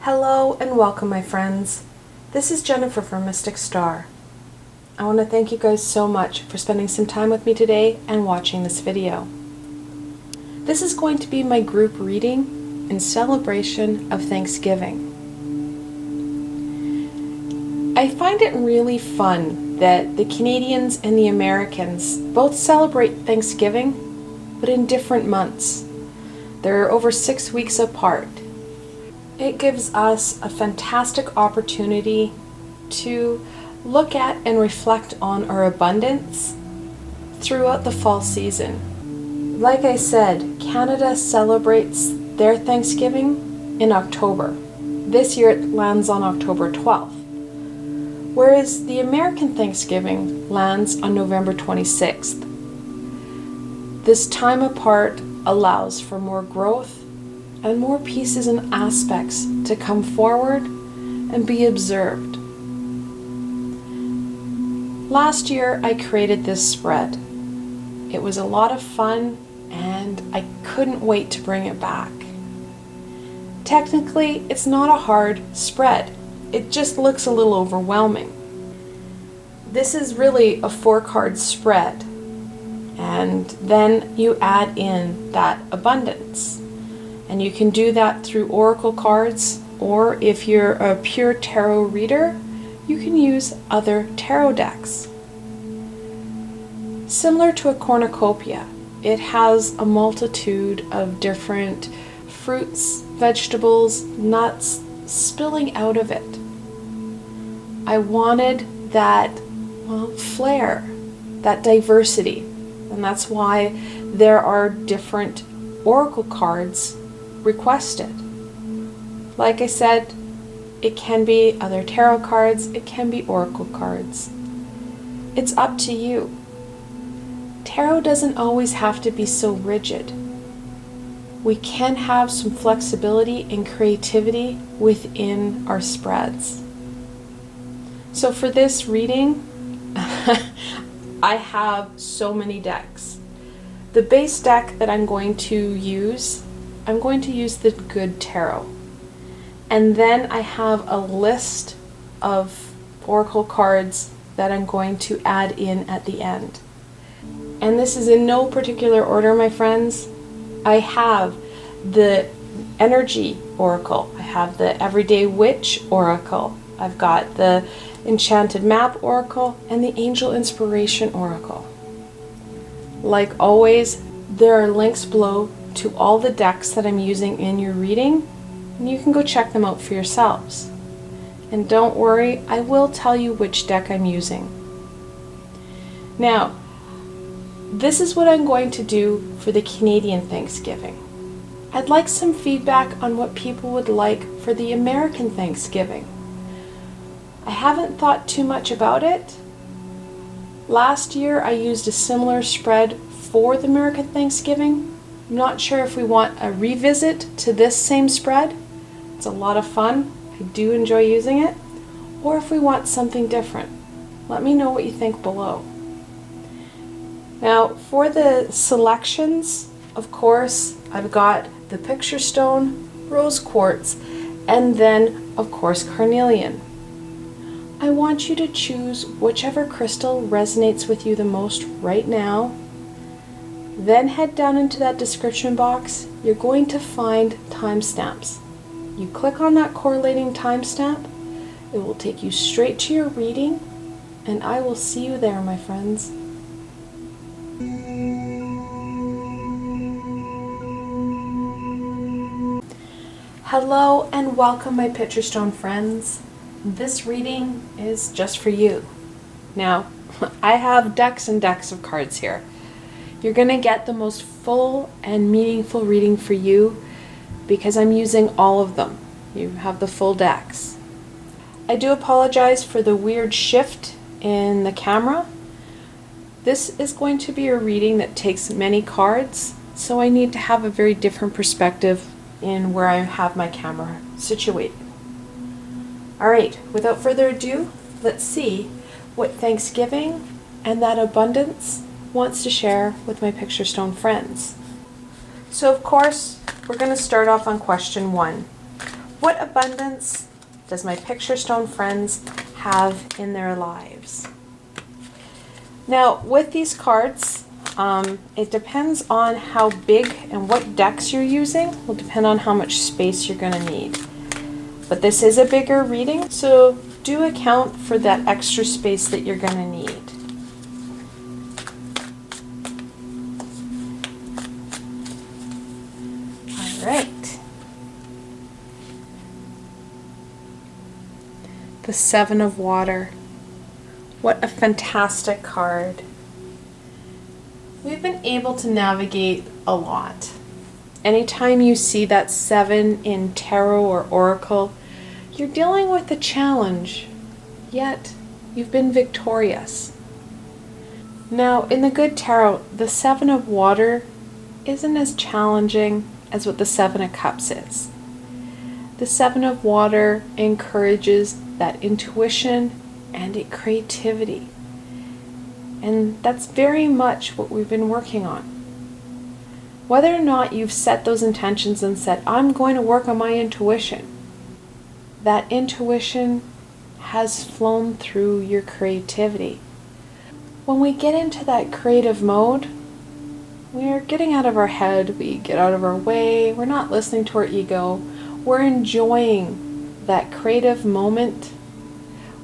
Hello and welcome, my friends. This is Jennifer from Mystic Star. I want to thank you guys so much for spending some time with me today and watching this video. This is going to be my group reading in celebration of Thanksgiving. I find it really fun that the Canadians and the Americans both celebrate Thanksgiving, but in different months. They're over 6 weeks apart. It gives us a fantastic opportunity to look at and reflect on our abundance throughout the fall season. Like I said, Canada celebrates their Thanksgiving in October. This year it lands on October 12th, whereas the American Thanksgiving lands on November 26th. This time apart allows for more growth and more pieces and aspects to come forward and be observed. Last year I created this spread. It was a lot of fun and I couldn't wait to bring it back. Technically, it's not a hard spread. It just looks a little overwhelming. This is really a 4-card spread, and then you add in that abundance. And you can do that through oracle cards, or if you're a pure tarot reader, you can use other tarot decks. Similar to a cornucopia, it has a multitude of different fruits, vegetables, nuts spilling out of it. I wanted that, flair, that diversity, and that's why there are different oracle cards requested. Like I said, it can be other tarot cards, it can be oracle cards. It's up to you. Tarot doesn't always have to be so rigid. We can have some flexibility and creativity within our spreads. So for this reading, I have so many decks. The base deck that I'm going to use the Good Tarot. And then I have a list of oracle cards that I'm going to add in at the end. And this is in no particular order, my friends. I have the Energy Oracle. I have the Everyday Witch Oracle. I've got the Enchanted Map Oracle and the Angel Inspiration Oracle. Like always, there are links below to all the decks that I'm using in your reading, and you can go check them out for yourselves. And don't worry, I will tell you which deck I'm using. Now, this is what I'm going to do for the Canadian Thanksgiving. I'd like some feedback on what people would like for the American Thanksgiving. I haven't thought too much about it. Last year I used a similar spread for the American Thanksgiving. I'm not sure if we want a revisit to this same spread. It's a lot of fun. I do enjoy using it. Or if we want something different. Let me know what you think below. Now, for the selections, of course, I've got the Picturestone, Rose Quartz, and then, of course, Carnelian. I want you to choose whichever crystal resonates with you the most right now. Then head down into that description box. You're going to find timestamps. You click on that correlating timestamp, it will take you straight to your reading, and I will see you there, my friends. Hello and welcome, my Picturestone friends. This reading is just for you. Now, I have decks and decks of cards here. You're going to get the most full and meaningful reading for you because I'm using all of them. You have the full decks. I do apologize for the weird shift in the camera. This is going to be a reading that takes many cards, so I need to have a very different perspective in where I have my camera situated. Alright, without further ado, let's see what Thanksgiving and that abundance wants to share with my Picturestone friends. So of course, we're going to start off on question 1. What abundance does my Picturestone friends have in their lives? Now, with these cards, it depends on how big and what decks you're using. Will depend on how much space you're going to need. But this is a bigger reading, so do account for that extra space that you're going to need. All right. The Seven of Water. What a fantastic card. We've been able to navigate a lot. Anytime you see that 7 in tarot or oracle, you're dealing with a challenge, yet you've been victorious. Now, in the good tarot, the 7 of water isn't as challenging as what the 7 of cups is. The 7 of water encourages that intuition and creativity. And that's very much what we've been working on. Whether or not you've set those intentions and said, I'm going to work on my intuition, that intuition has flown through your creativity. When we get into that creative mode, we're getting out of our head, we get out of our way, we're not listening to our ego, we're enjoying that creative moment,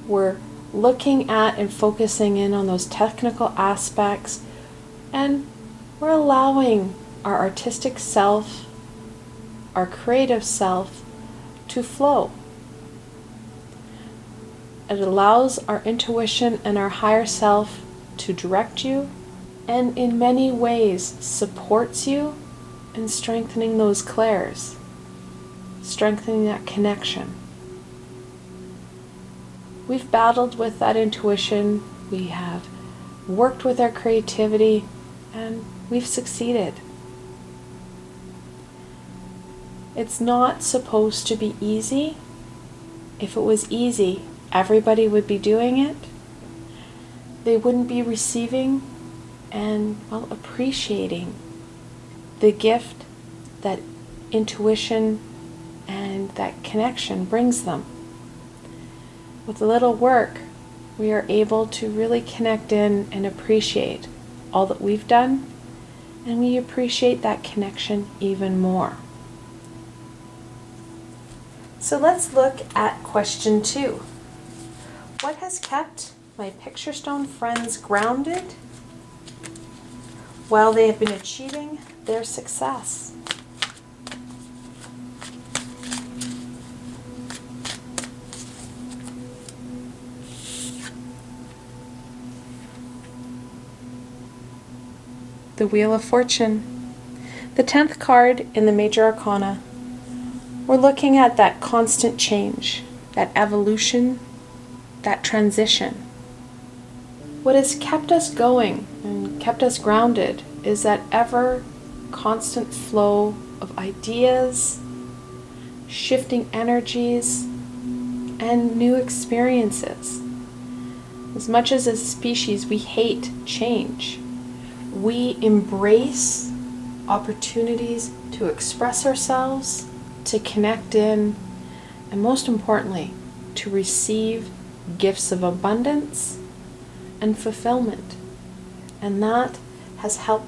we're looking at and focusing in on those technical aspects, and we're allowing our artistic self, our creative self, to flow. It allows our intuition and our higher self to direct you, and in many ways supports you in strengthening those clairs, strengthening that connection. We've battled with that intuition, we have worked with our creativity, and we've succeeded. It's not supposed to be easy. If it was easy, everybody would be doing it. They wouldn't be receiving and, well, appreciating the gift that intuition and that connection brings them. With a little work, we are able to really connect in and appreciate all that we've done, and we appreciate that connection even more. So let's look at question 2. What has kept my Picturestone friends grounded while they have been achieving their success? The Wheel of Fortune. The 10th card in the Major Arcana. We're looking at that constant change, that evolution, that transition. What has kept us going and kept us grounded is that ever constant flow of ideas, shifting energies, and new experiences. As much as a species we hate change, we embrace opportunities to express ourselves, to connect in, and most importantly, to receive gifts of abundance and fulfillment. And that has helped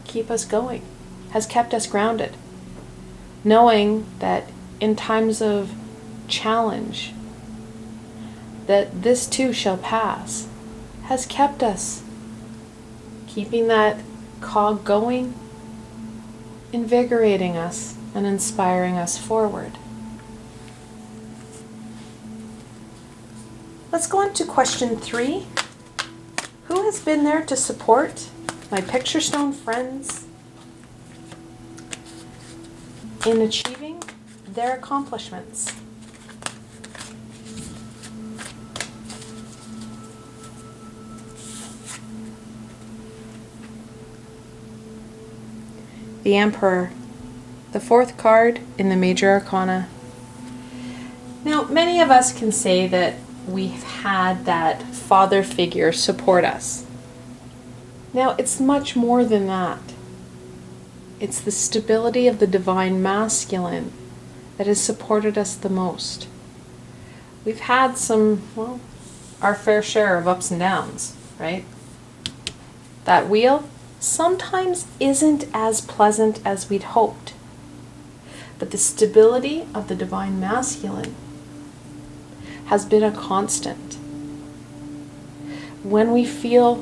keep us going, has kept us grounded. Knowing that in times of challenge, that this too shall pass, has kept us keeping that cog going, invigorating us and inspiring us forward. Let's go on to question 3. Who has been there to support my Picturestone friends in achieving their accomplishments? The Emperor, the 4th card in the Major Arcana. Now, many of us can say that we've had that father figure support us. Now, it's much more than that. It's the stability of the divine masculine that has supported us the most. We've had some, well, our fair share of ups and downs, right? That wheel sometimes isn't as pleasant as we'd hoped. But the stability of the Divine Masculine has been a constant. When we feel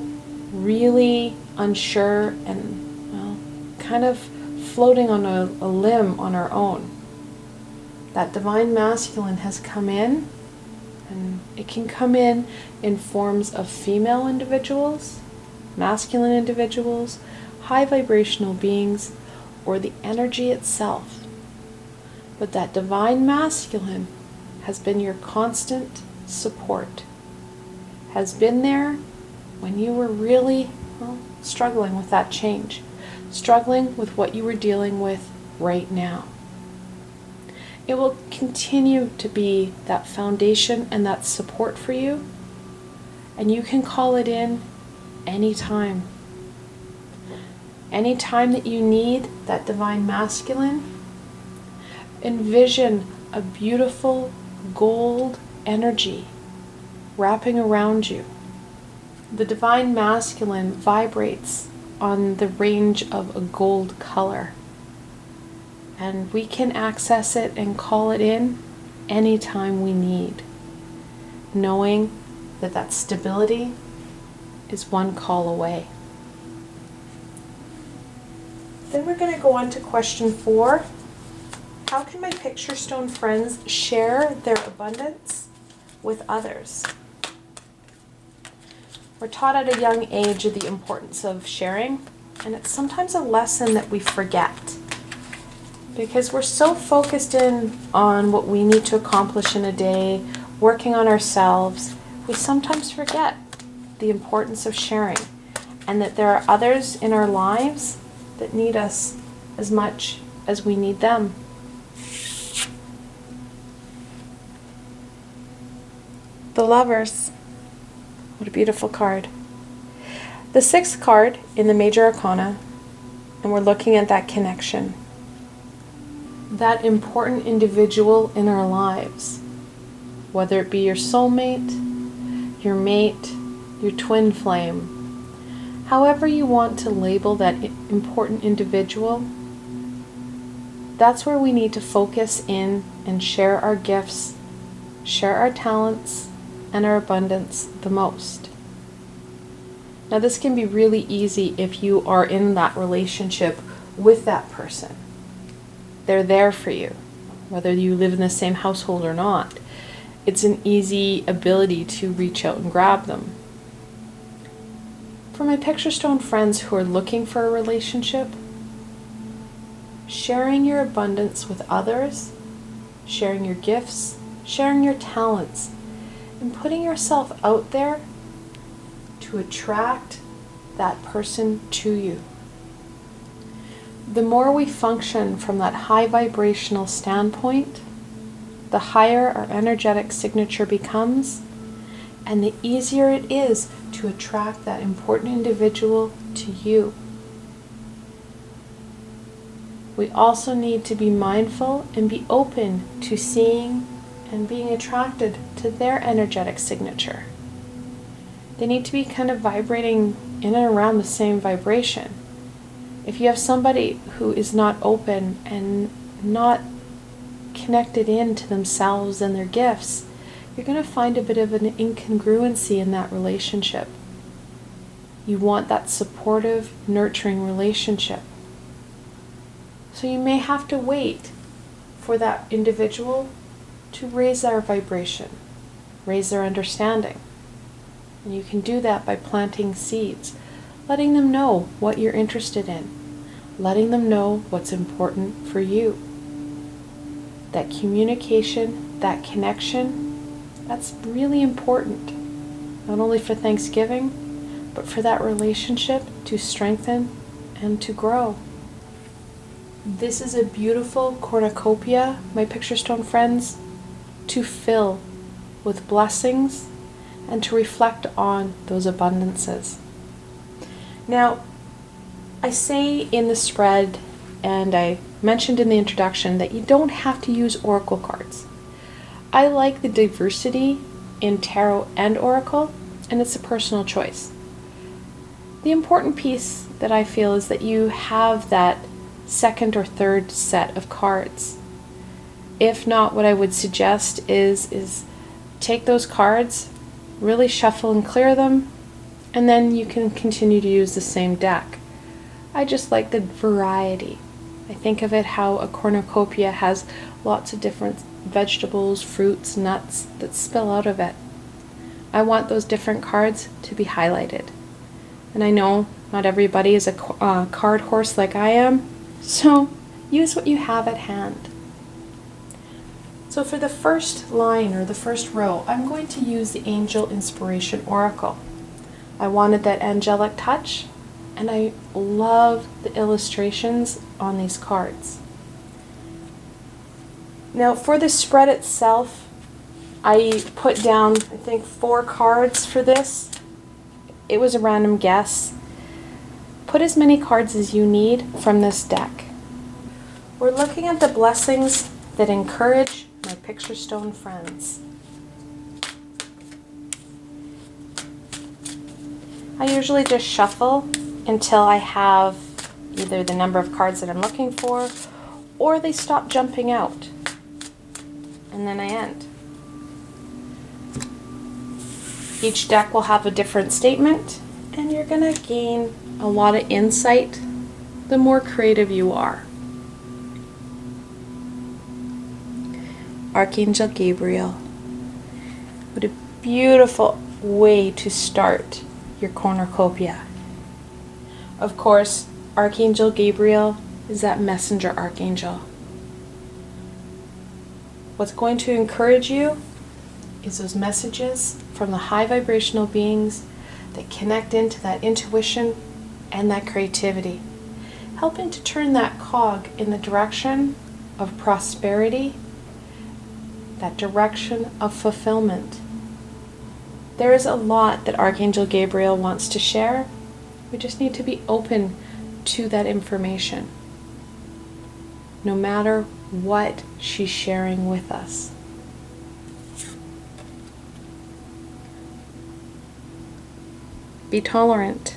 really unsure and, well, kind of floating on a limb on our own, that Divine Masculine has come in, and it can come in forms of female individuals, masculine individuals, high vibrational beings, or the energy itself. But that Divine Masculine has been your constant support, has been there when you were really, well, struggling with that change, struggling with what you were dealing with right now. It will continue to be that foundation and that support for you, and you can call it in anytime. Anytime that you need that Divine Masculine, envision a beautiful gold energy wrapping around you. The Divine Masculine vibrates on the range of a gold color, and we can access it and call it in anytime we need, knowing that that stability is one call away. Then we're going to go on to question 4. How can my Picturestone friends share their abundance with others? We're taught at a young age of the importance of sharing, and it's sometimes a lesson that we forget. Because we're so focused in on what we need to accomplish in a day, working on ourselves, we sometimes forget the importance of sharing, and that there are others in our lives that need us as much as we need them. The Lovers. What a beautiful card. The 6th card in the Major Arcana, and we're looking at that connection. That important individual in our lives, whether it be your soulmate, your mate, your twin flame, however you want to label that important individual, that's where we need to focus in and share our gifts, share our talents, and our abundance the most. Now, this can be really easy if you are in that relationship with that person. They're there for you, whether you live in the same household or not. It's an easy ability to reach out and grab them. For my Picturestone friends who are looking for a relationship, sharing your abundance with others, sharing your gifts, sharing your talents, and putting yourself out there to attract that person to you. The more we function from that high vibrational standpoint, the higher our energetic signature becomes, and the easier it is to attract that important individual to you. We also need to be mindful and be open to seeing and being attracted to their energetic signature. They need to be kind of vibrating in and around the same vibration. If you have somebody who is not open and not connected into themselves and their gifts, you're going to find a bit of an incongruency in that relationship. You want that supportive, nurturing relationship. So you may have to wait for that individual to raise their vibration, raise their understanding. And you can do that by planting seeds, letting them know what you're interested in, letting them know what's important for you. That communication, that connection, that's really important, not only for Thanksgiving, but for that relationship to strengthen and to grow. This is a beautiful cornucopia, my Picturestone friends, to fill with blessings and to reflect on those abundances. Now, I say in the spread and I mentioned in the introduction that you don't have to use oracle cards. I like the diversity in tarot and oracle, and it's a personal choice. The important piece that I feel is that you have that second or third set of cards. If not, what I would suggest is take those cards, really shuffle and clear them, and then you can continue to use the same deck. I just like the variety. I think of it how a cornucopia has lots of different vegetables, fruits, nuts that spill out of it. I want those different cards to be highlighted. And I know not everybody is a card horse like I am, so use what you have at hand. So for the first line or the first row, I'm going to use the Angel Inspiration Oracle. I wanted that angelic touch, and I love the illustrations on these cards. Now for the spread itself, I put down, I think, 4 cards for this. It was a random guess. Put as many cards as you need from this deck. We're looking at the blessings that encourage my Picturestone friends. I usually just shuffle until I have either the number of cards that I'm looking for, or they stop jumping out, and then I end. Each deck will have a different statement, and you're going to gain a lot of insight the more creative you are. Archangel Gabriel. What a beautiful way to start your cornucopia. Of course, Archangel Gabriel is that messenger archangel. What's going to encourage you is those messages from the high vibrational beings that connect into that intuition and that creativity, helping to turn that cog in the direction of prosperity, that direction of fulfillment. There is a lot that Archangel Gabriel wants to share. We just need to be open to that information, no matter what she's sharing with us. Be tolerant,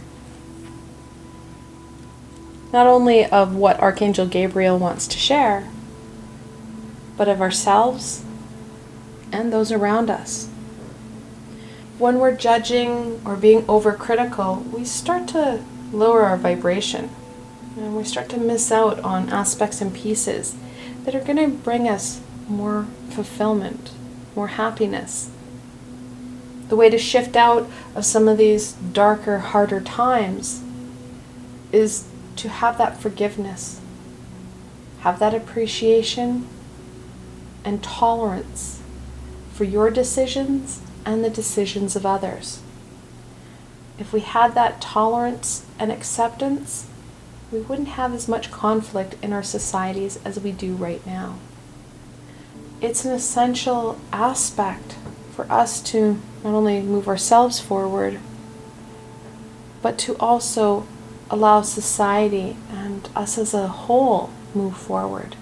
not only of what Archangel Gabriel wants to share, but of ourselves and those around us. When we're judging or being overcritical, we start to lower our vibration, and we start to miss out on aspects and pieces that are going to bring us more fulfillment, more happiness. The way to shift out of some of these darker, harder times is to have that forgiveness, have that appreciation and tolerance for your decisions and the decisions of others. If we had that tolerance and acceptance, we wouldn't have as much conflict in our societies as we do right now. It's an essential aspect for us to not only move ourselves forward, but to also allow society and us as a whole move forward.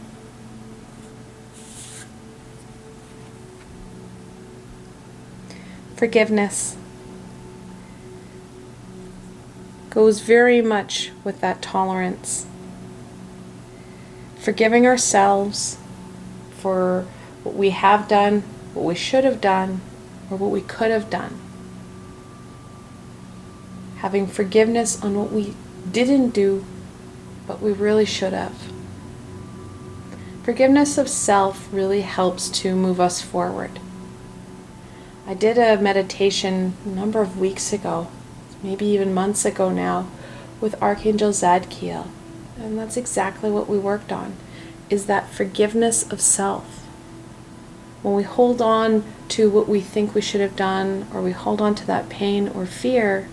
Forgiveness goes very much with that tolerance. Forgiving ourselves for what we have done, what we should have done, or what we could have done. Having forgiveness on what we didn't do, but we really should have. Forgiveness of self really helps to move us forward. I did a meditation a number of weeks ago, maybe even months ago now, with Archangel Zadkiel. And that's exactly what we worked on, is that forgiveness of self. When we hold on to what we think we should have done, or we hold on to that pain or fear,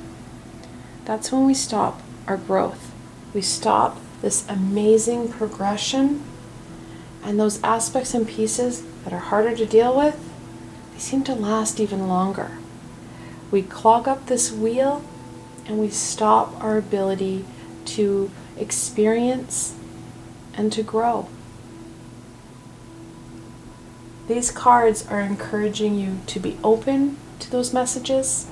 that's when we stop our growth. We stop this amazing progression, and those aspects and pieces that are harder to deal with, they seem to last even longer. We clog up this wheel, and we stop our ability to experience and to grow. These cards are encouraging you to be open to those messages,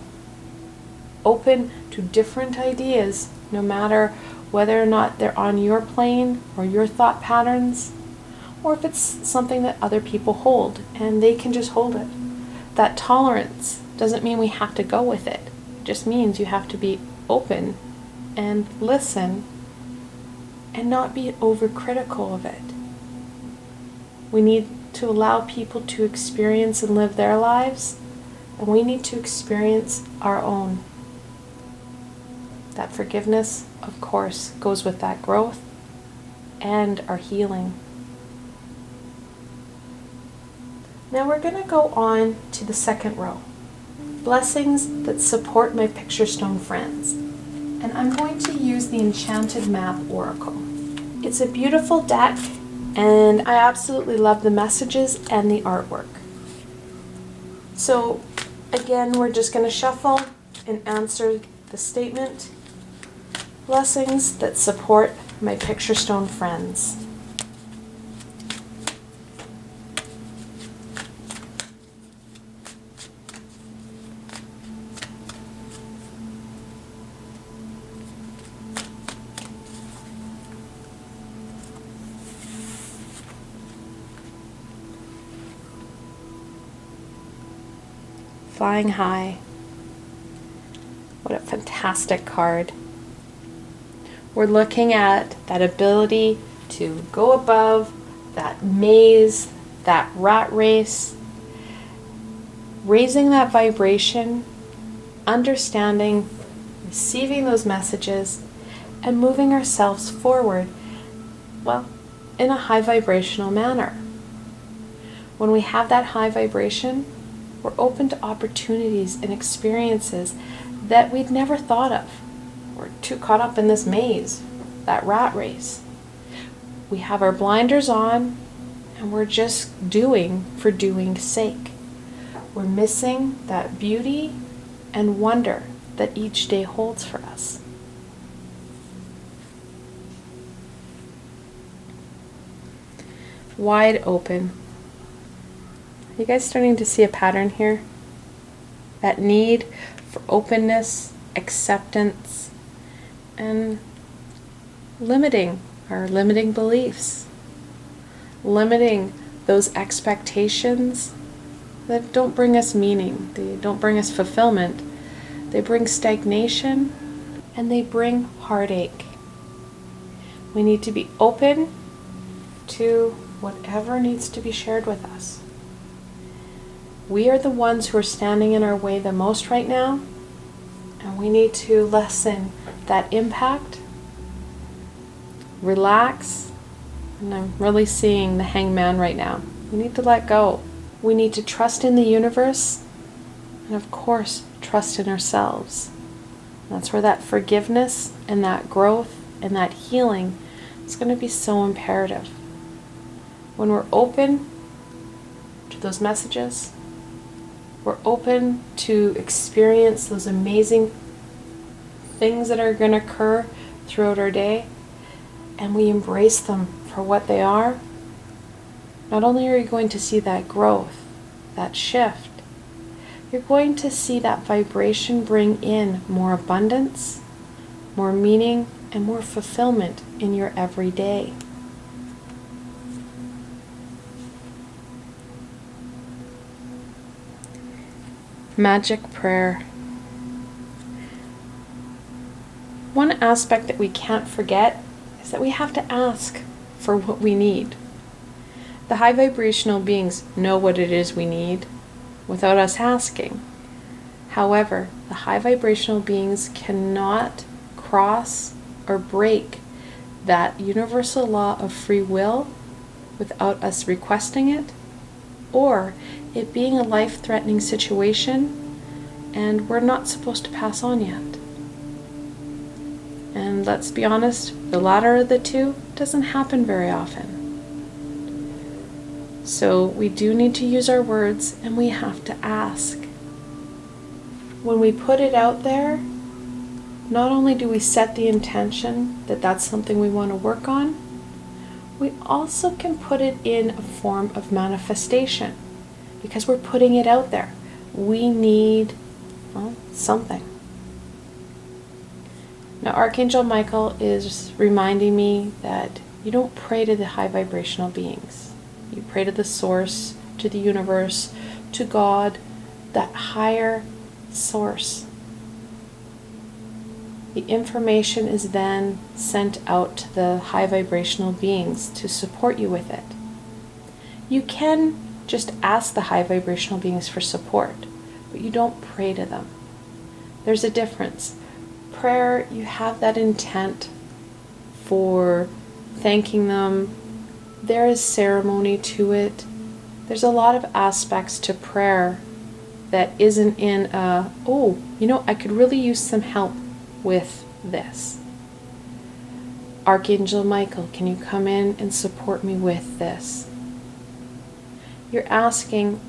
open to different ideas, no matter whether or not they're on your plane or your thought patterns, or if it's something that other people hold and they can just hold it. That tolerance doesn't mean we have to go with it. It just means you have to be open and listen and not be overcritical of it. We need to allow people to experience and live their lives, and we need to experience our own. That forgiveness, of course, goes with that growth and our healing. Now we're going to go on to the second row. Blessings that support my Picturestone friends. And I'm going to use the Enchanted Map Oracle. It's a beautiful deck, and I absolutely love the messages and the artwork. So again, we're just going to shuffle and answer the statement. Blessings that support my Picturestone friends. Flying high. What a fantastic card. We're looking at that ability to go above that maze, that rat race, raising that vibration, understanding, receiving those messages, and moving ourselves forward, well, in a high vibrational manner. When we have that high vibration, we're open to opportunities and experiences that we'd never thought of. We're too caught up in this maze, that rat race. We have our blinders on and we're just doing for doing's sake. We're missing that beauty and wonder that each day holds for us. Wide open. Are you guys starting to see a pattern here? That need for openness, acceptance, and limiting our limiting beliefs. Limiting those expectations that don't bring us meaning. They don't bring us fulfillment. They bring stagnation and they bring heartache. We need to be open to whatever needs to be shared with us. We are the ones who are standing in our way the most right now, and we need to lessen that impact, relax, and I'm really seeing the hangman right now. We need to let go. We need to trust in the universe, and of course, trust in ourselves. That's where that forgiveness and that growth and that healing is going to be so imperative. When we're open to those messages, we're open to experience those amazing things that are going to occur throughout our day, and we embrace them for what they are. Not only are you going to see that growth, that shift, you're going to see that vibration bring in more abundance, more meaning, and more fulfillment in your everyday. Magic prayer. One aspect that we can't forget is that we have to ask for what we need. The high vibrational beings know what it is we need without us asking. However, the high vibrational beings cannot cross or break that universal law of free will without us requesting it, or it being a life-threatening situation and we're not supposed to pass on yet. And let's be honest, the latter of the two doesn't happen very often. So we do need to use our words, and we have to ask. When we put it out there, not only do we set the intention that that's something we want to work on, we also can put it in a form of manifestation because we're putting it out there. We need, well, something. Now, Archangel Michael is reminding me that you don't pray to the high vibrational beings. You pray to the source, to the universe, to God, that higher source. The information is then sent out to the high vibrational beings to support you with it. You can just ask the high vibrational beings for support, but you don't pray to them. There's a difference. Prayer, you have that intent for thanking them. There is ceremony to it. There's a lot of aspects to prayer that isn't in I could really use some help with this. Archangel Michael, can you come in and support me with this? You're asking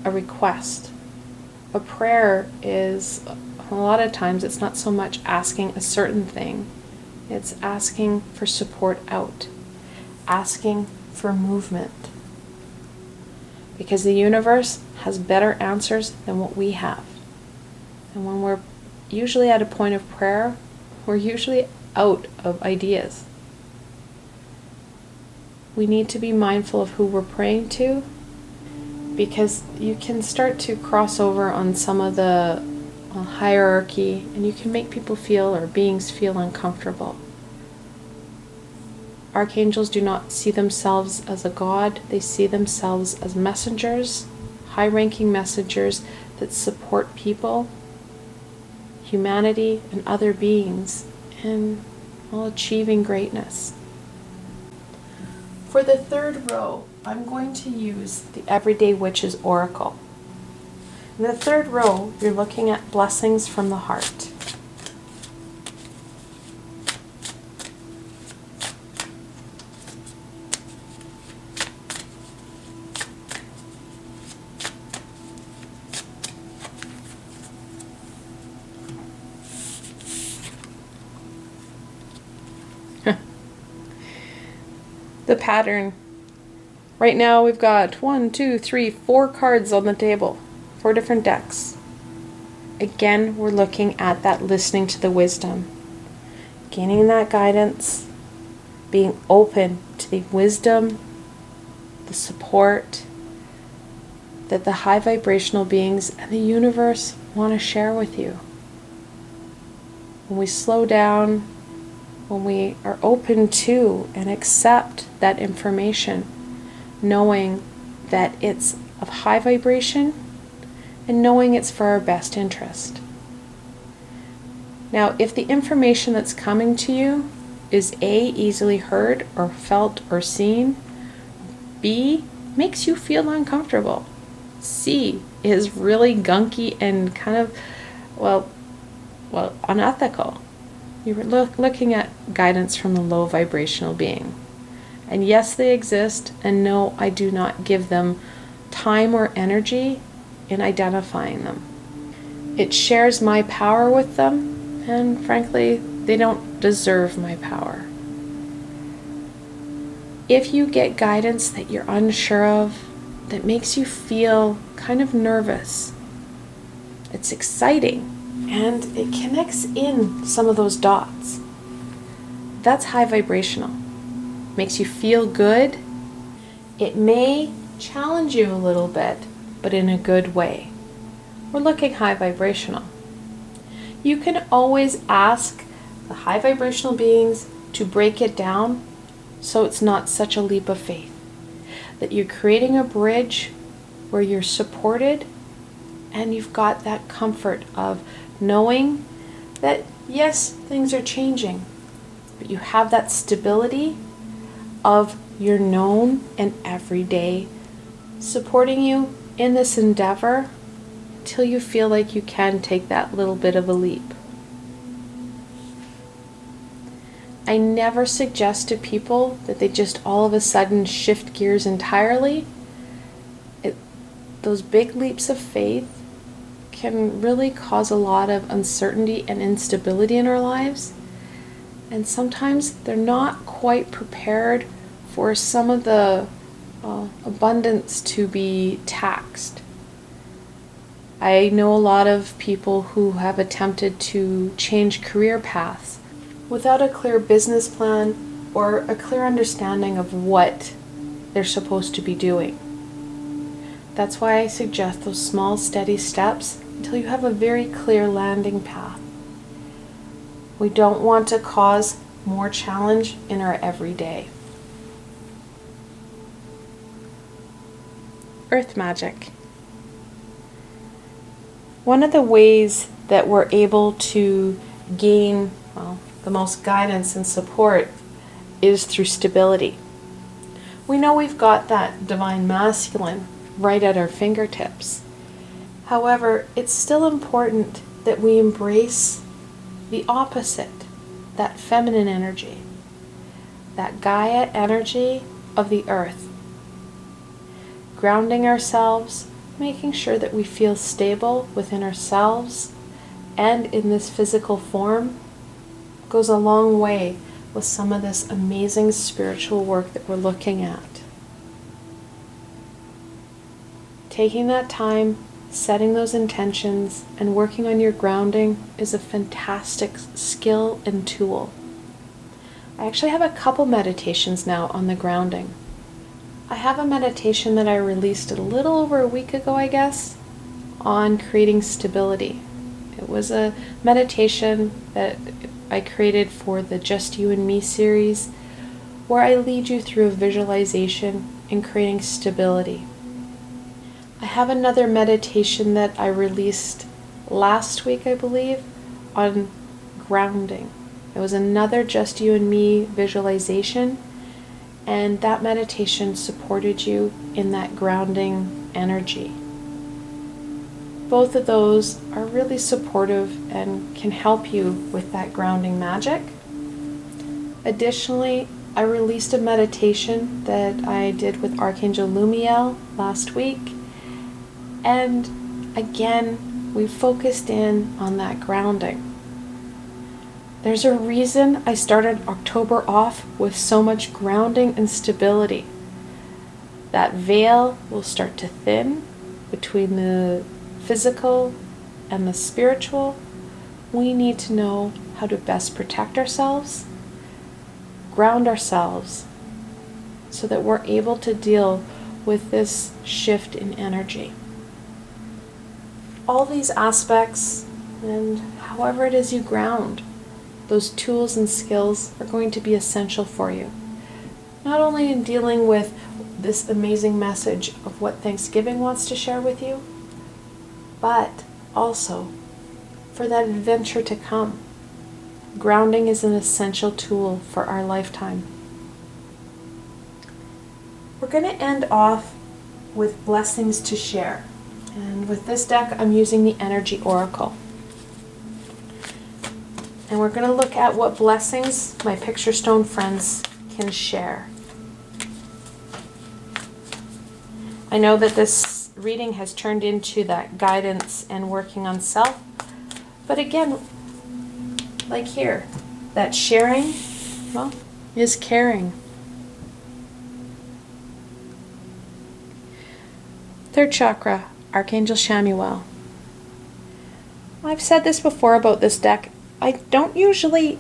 a request. A prayer is, a lot of times, it's not so much asking a certain thing. It's asking for support out. Asking for movement. Because the universe has better answers than what we have. And when we're usually at a point of prayer, we're usually out of ideas. We need to be mindful of who we're praying to, because you can start to cross over on some of the hierarchy, and you can make people feel, or beings feel, uncomfortable. Archangels do not see themselves as a god. They see themselves as messengers, high-ranking messengers that support people, humanity, and other beings in achieving greatness. For the third row, I'm going to use the Everyday Witch's Oracle. In the third row, you're looking at blessings from the heart. The pattern. Right now we've got 4 cards on the table. 4 different decks. Again, we're looking at that listening to the wisdom. Gaining that guidance. Being open to the wisdom, the support that the high vibrational beings and the universe want to share with you. When we slow down, when we are open to and accept that information, knowing that it's of high vibration and knowing it's for our best interest. Now, if the information that's coming to you is A, easily heard or felt or seen, B, makes you feel uncomfortable, C, is really gunky and kind of, unethical, you're looking at guidance from a low vibrational being. And yes, they exist, and no, I do not give them time or energy in identifying them. It shares my power with them, and frankly, they don't deserve my power. If you get guidance that you're unsure of, that makes you feel kind of nervous, it's exciting, and it connects in some of those dots. That's high vibrational. Makes you feel good. It may challenge you a little bit, but in a good way. We're looking high vibrational. You can always ask the high vibrational beings to break it down so it's not such a leap of faith. That you're creating a bridge where you're supported and you've got that comfort of knowing that yes, things are changing, but you have that stability of your known and everyday supporting you in this endeavor till you feel like you can take that little bit of a leap. I never suggest to people that they just all of a sudden shift gears entirely. Those big leaps of faith can really cause a lot of uncertainty and instability in our lives. And sometimes they're not quite prepared for some of the abundance to be taxed. I know a lot of people who have attempted to change career paths without a clear business plan or a clear understanding of what they're supposed to be doing. That's why I suggest those small, steady steps until you have a very clear landing path. We don't want to cause more challenge in our everyday. Earth magic. One of the ways that we're able to gain, the most guidance and support is through stability. We know we've got that divine masculine right at our fingertips. However, it's still important that we embrace the opposite, that feminine energy, that Gaia energy of the earth. Grounding ourselves, making sure that we feel stable within ourselves and in this physical form goes a long way with some of this amazing spiritual work that we're looking at. Taking that time, setting those intentions, and working on your grounding is a fantastic skill and tool. I actually have a couple meditations now on the grounding. I have a meditation that I released a little over a week ago, I guess, on creating stability. It was a meditation that I created for the Just You and Me series, where I lead you through a visualization in creating stability. I have another meditation that I released last week, I believe, on grounding. It was another Just You and Me visualization, and that meditation supported you in that grounding energy. Both of those are really supportive and can help you with that grounding magic. Additionally, I released a meditation that I did with Archangel Lumiel last week. And again, we focused in on that grounding. There's a reason I started October off with so much grounding and stability. That veil will start to thin between the physical and the spiritual. We need to know how to best protect ourselves, ground ourselves, so that we're able to deal with this shift in energy. All these aspects, and however it is you ground, those tools and skills are going to be essential for you. Not only in dealing with this amazing message of what Thanksgiving wants to share with you, but also for that adventure to come. Grounding is an essential tool for our lifetime. We're going to end off with blessings to share. And with this deck, I'm using the Energy Oracle. And we're going to look at what blessings my Picturestone friends can share. I know that this reading has turned into that guidance and working on self. But again, like here, that sharing, is caring. Third chakra, Archangel Chamuel. I've said this before about this deck. I don't usually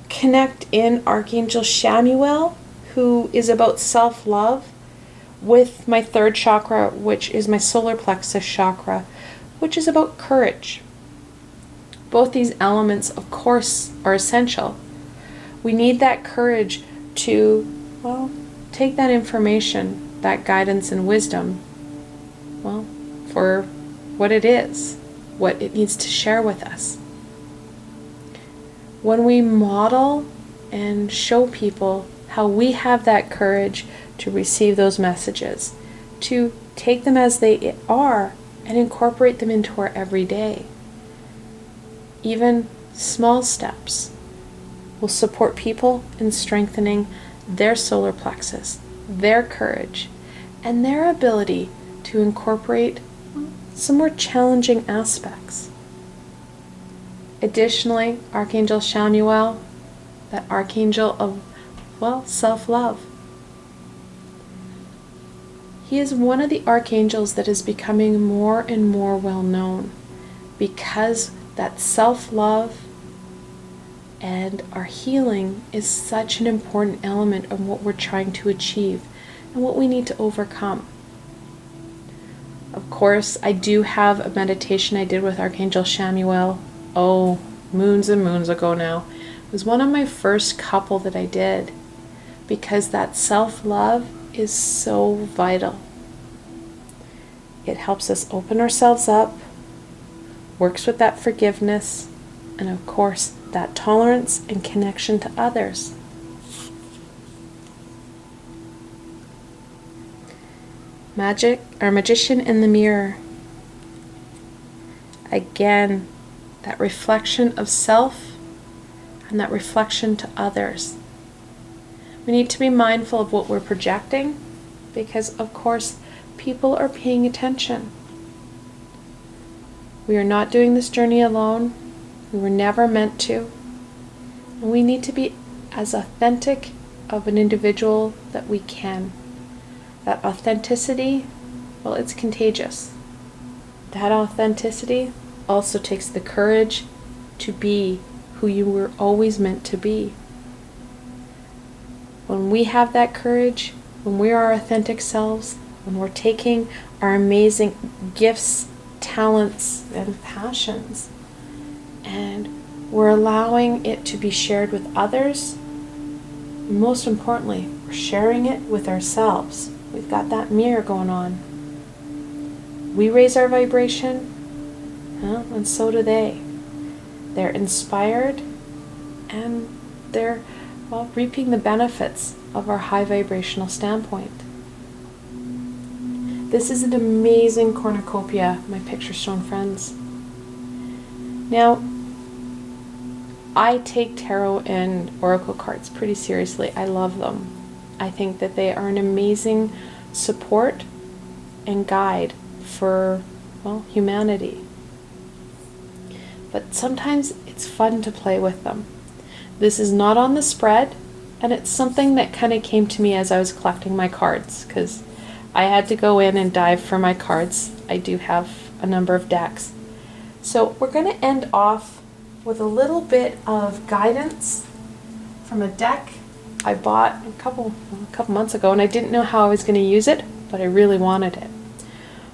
connect in Archangel Chamuel, who is about self-love, with my third chakra, which is my solar plexus chakra, which is about courage. Both these elements, of course, are essential. We need that courage to, take that information, that guidance and wisdom, for what it is, what it needs to share with us. When we model and show people how we have that courage to receive those messages, to take them as they are and incorporate them into our everyday, even small steps will support people in strengthening their solar plexus, their courage, and their ability to incorporate some more challenging aspects. Additionally, Archangel Chamuel, that archangel of, self-love, He is one of the archangels that is becoming more and more well known because that self-love and our healing is such an important element of what we're trying to achieve and what we need to overcome. Of course, I do have a meditation I did with Archangel Chamuel, moons and moons ago now. It was one of my first couple that I did because that self-love is so vital. It helps us open ourselves up, works with that forgiveness, and of course, that tolerance and connection to others. Our magician in the mirror. Again, that reflection of self and that reflection to others. We need to be mindful of what we're projecting because, of course, people are paying attention. We are not doing this journey alone. We were never meant to. And we need to be as authentic of an individual that we can. That authenticity, well, it's contagious. That authenticity also takes the courage to be who you were always meant to be. When we have that courage, when we are our authentic selves, when we're taking our amazing gifts, talents, and passions, and we're allowing it to be shared with others, and most importantly, we're sharing it with ourselves. We've got that mirror going on. We raise our vibration, and so do they. They're inspired, and they're reaping the benefits of our high vibrational standpoint. This is an amazing cornucopia, my Picturestone friends. Now, I take tarot and oracle cards pretty seriously. I love them. I think that they are an amazing support and guide for, humanity. But sometimes it's fun to play with them. This is not on the spread, and it's something that kind of came to me as I was collecting my cards, because I had to go in and dive for my cards. I do have a number of decks. So we're going to end off with a little bit of guidance from a deck I bought a couple months ago, and I didn't know how I was going to use it, but I really wanted it.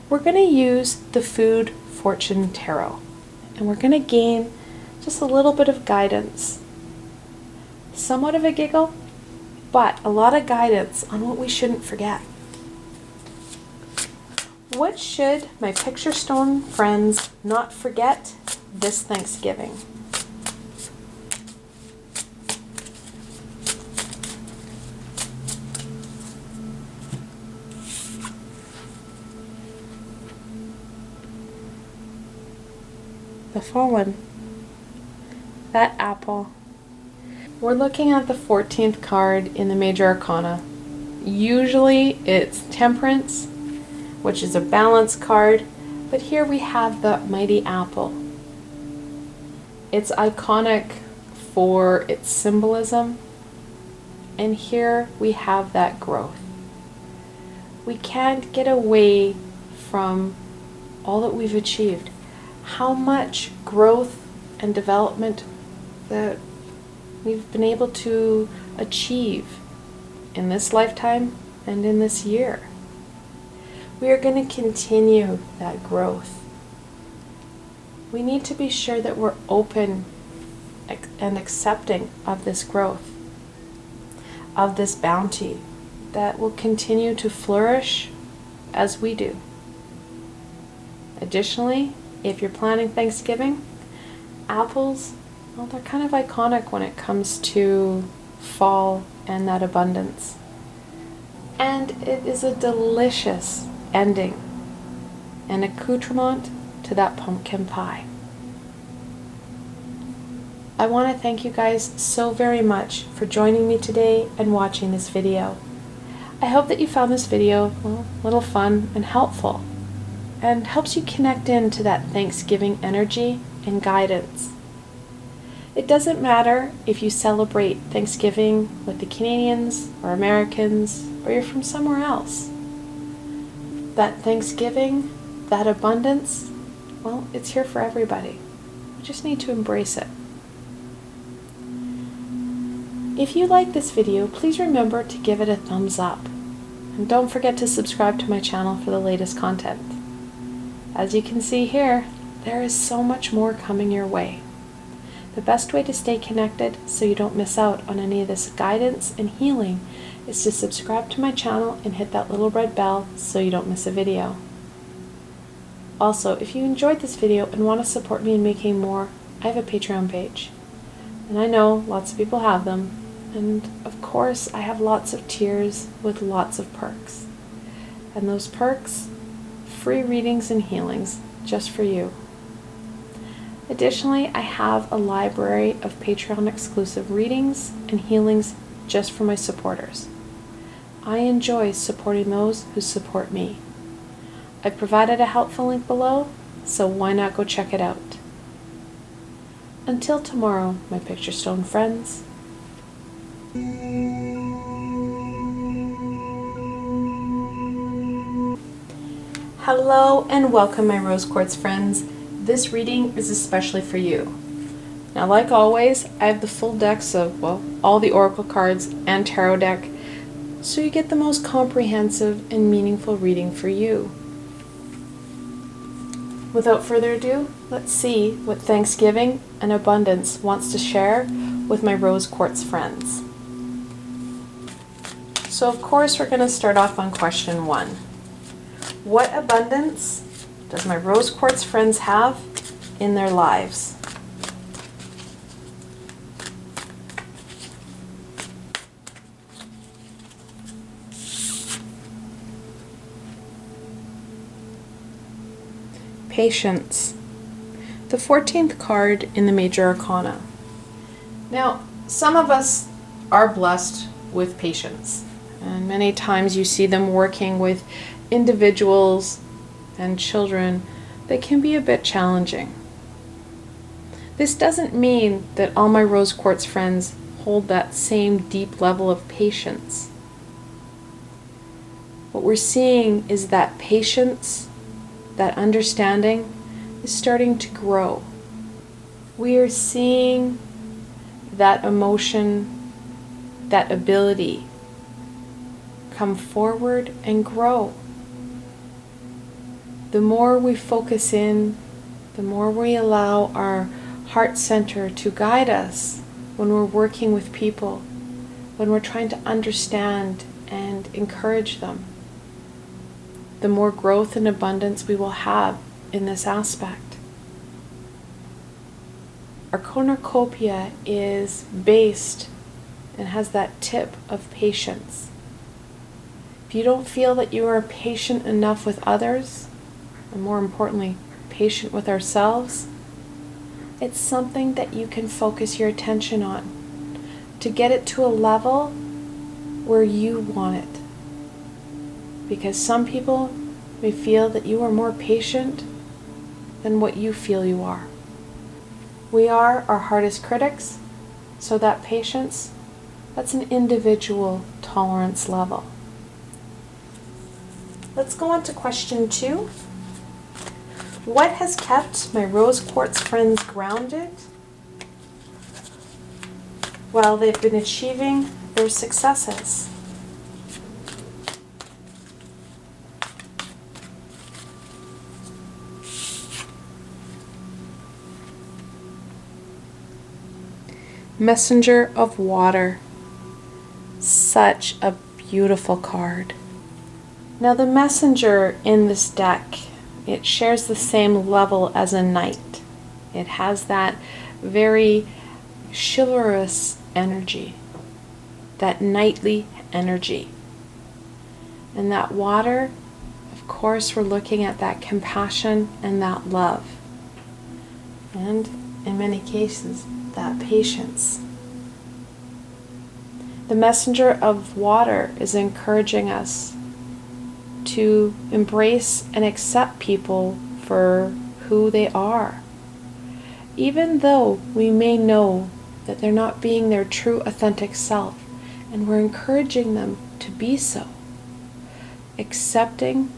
We're going to use the Food Fortune Tarot, and we're going to gain just a little bit of guidance. Somewhat of a giggle, but a lot of guidance on what we shouldn't forget. What should my Picturestone friends not forget this Thanksgiving? The Fallen. That apple. We're looking at the 14th card in the Major Arcana. Usually it's Temperance, which is a balance card, but here we have the mighty apple. It's iconic for its symbolism, and here we have that growth. We can't get away from all that we've achieved. How much growth and development that we've been able to achieve in this lifetime and in this year. We are going to continue that growth. We need to be sure that we're open and accepting of this growth, of this bounty that will continue to flourish as we do. Additionally, if you're planning Thanksgiving, apples, well, they're kind of iconic when it comes to fall and that abundance. And it is a delicious ending, an accoutrement to that pumpkin pie. I want to thank you guys so very much for joining me today and watching this video. I hope that you found this video a little fun and helpful, and helps you connect into that Thanksgiving energy and guidance. It doesn't matter if you celebrate Thanksgiving with the Canadians or Americans, or you're from somewhere else. that Thanksgiving, that abundance, well, it's here for everybody. We just need to embrace it. If you like this video, please remember to give it a thumbs up. And don't forget to subscribe to my channel for the latest content. As you can see here, there is so much more coming your way. The best way to stay connected so you don't miss out on any of this guidance and healing is to subscribe to my channel and hit that little red bell so you don't miss a video. Also, if you enjoyed this video and want to support me in making more, I have a Patreon page. And I know lots of people have them. And of course, I have lots of tiers with lots of perks. And those perks, free readings and healings just for you. Additionally, I have a library of Patreon exclusive readings and healings just for my supporters. I enjoy supporting those who support me. I've provided a helpful link below, so why not go check it out? Until tomorrow, my Picturestone friends. Hello and welcome, my rose quartz friends. This reading is especially for you. Now, like always, I have the full decks of, well, all the oracle cards and tarot deck, so you get the most comprehensive and meaningful reading for you. Without further ado, let's see what Thanksgiving and abundance wants to share with my rose quartz friends. So of course we're going to start off on question 1. What abundance does my rose quartz friends have in their lives? Patience. The 14th card in the Major Arcana. Now, some of us are blessed with patience, and many times you see them working with individuals and children that can be a bit challenging. This doesn't mean that all my rose quartz friends hold that same deep level of patience. What we're seeing is that patience, that understanding, is starting to grow. We are seeing that emotion, that ability come forward and grow. The more we focus in, the more we allow our heart center to guide us when we're working with people, when we're trying to understand and encourage them, the more growth and abundance we will have in this aspect. Our cornucopia is based and has that tip of patience. If you don't feel that you are patient enough with others, and more importantly, patient with ourselves, it's something that you can focus your attention on to get it to a level where you want it. Because some people may feel that you are more patient than what you feel you are. We are our hardest critics, so that patience, that's an individual tolerance level. Let's go on to question 2. What has kept my rose quartz friends grounded while they've been achieving their successes? Messenger of Water. Such a beautiful card. Now the messenger in this deck, it shares the same level as a knight. It has that very chivalrous energy, that knightly energy. And that water, of course, we're looking at that compassion and that love. And in many cases, that patience. The messenger of water is encouraging us to embrace and accept people for who they are. Even though we may know that they're not being their true authentic self, and we're encouraging them to be so. Accepting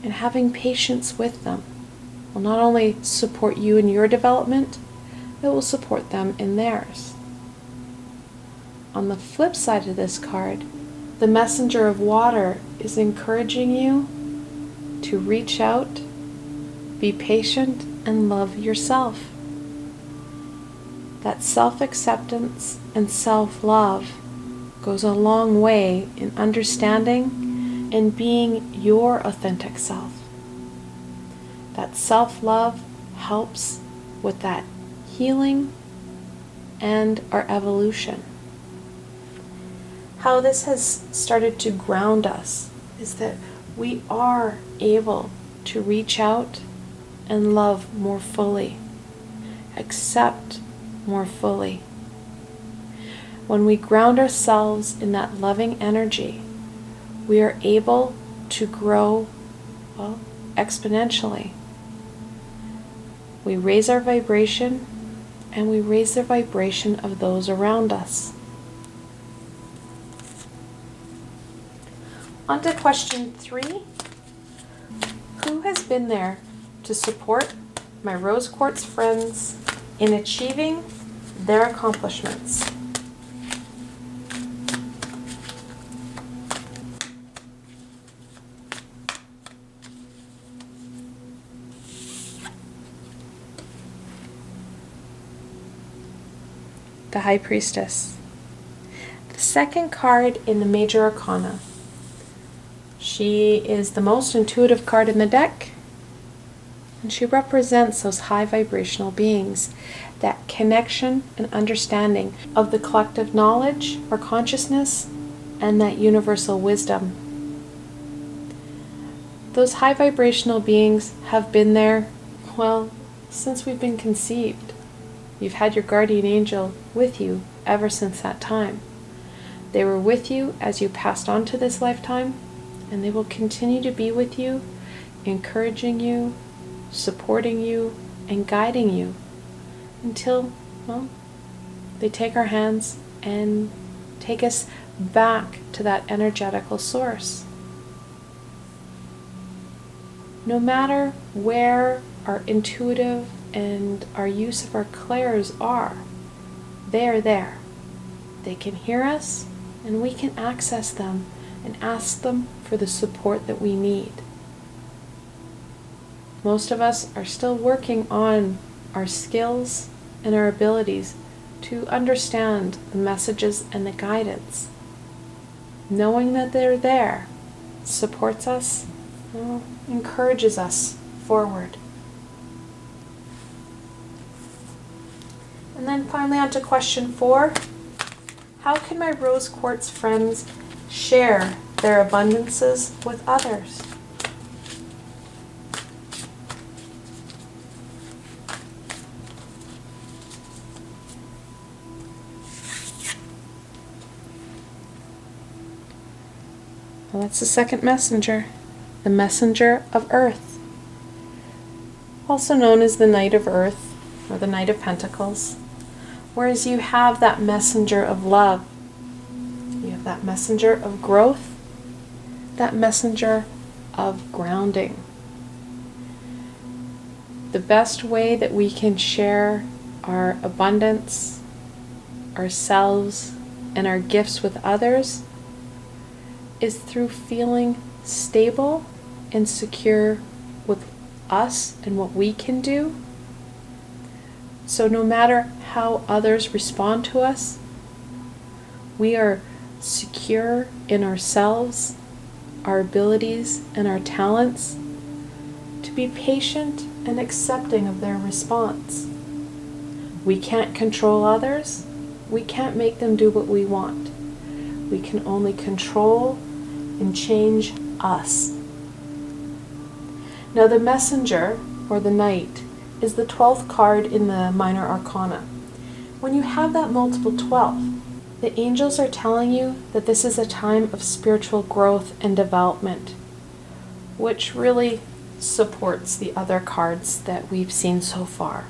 and having patience with them will not only support you in your development, it will support them in theirs. On the flip side of this card, the Messenger of Water is encouraging you to reach out, be patient, and love yourself. That self-acceptance and self-love goes a long way in understanding and being your authentic self. That self-love helps with that healing and our evolution. How this has started to ground us is that we are able to reach out and love more fully, accept more fully. When we ground ourselves in that loving energy, we are able to grow, well, exponentially. We raise our vibration, and we raise the vibration of those around us. On to question 3. Who has been there to support my rose quartz friends in achieving their accomplishments? The High Priestess. The second card in the Major Arcana. She is the most intuitive card in the deck, and she represents those high vibrational beings, that connection and understanding of the collective knowledge or consciousness and that universal wisdom. Those high vibrational beings have been there, well, since we've been conceived. You've had your guardian angel with you ever since that time. They were with you as you passed on to this lifetime, and they will continue to be with you, encouraging you, supporting you, and guiding you until, well, they take our hands and take us back to that energetical source. No matter where our intuitive and our use of our clairs are, they are there. They can hear us, and we can access them and ask them for the support that we need. Most of us are still working on our skills and our abilities to understand the messages and the guidance. Knowing that they're there supports us, well, encourages us forward. And then finally on to question 4. How can my rose quartz friends share their abundances with others? Well, that's the second messenger, the messenger of Earth, also known as the Knight of Earth or the Knight of Pentacles. Whereas you have that messenger of love, you have that messenger of growth, that messenger of grounding. The best way that we can share our abundance, ourselves, and our gifts with others is through feeling stable and secure with us and what we can do. So no matter how others respond to us, we are secure in ourselves, our abilities, and our talents to be patient and accepting of their response. We can't control others. We can't make them do what we want. We can only control and change us. Now the messenger, or the knight, is the 12th card in the Minor Arcana. When you have that multiple 12, the angels are telling you that this is a time of spiritual growth and development, which really supports the other cards that we've seen so far.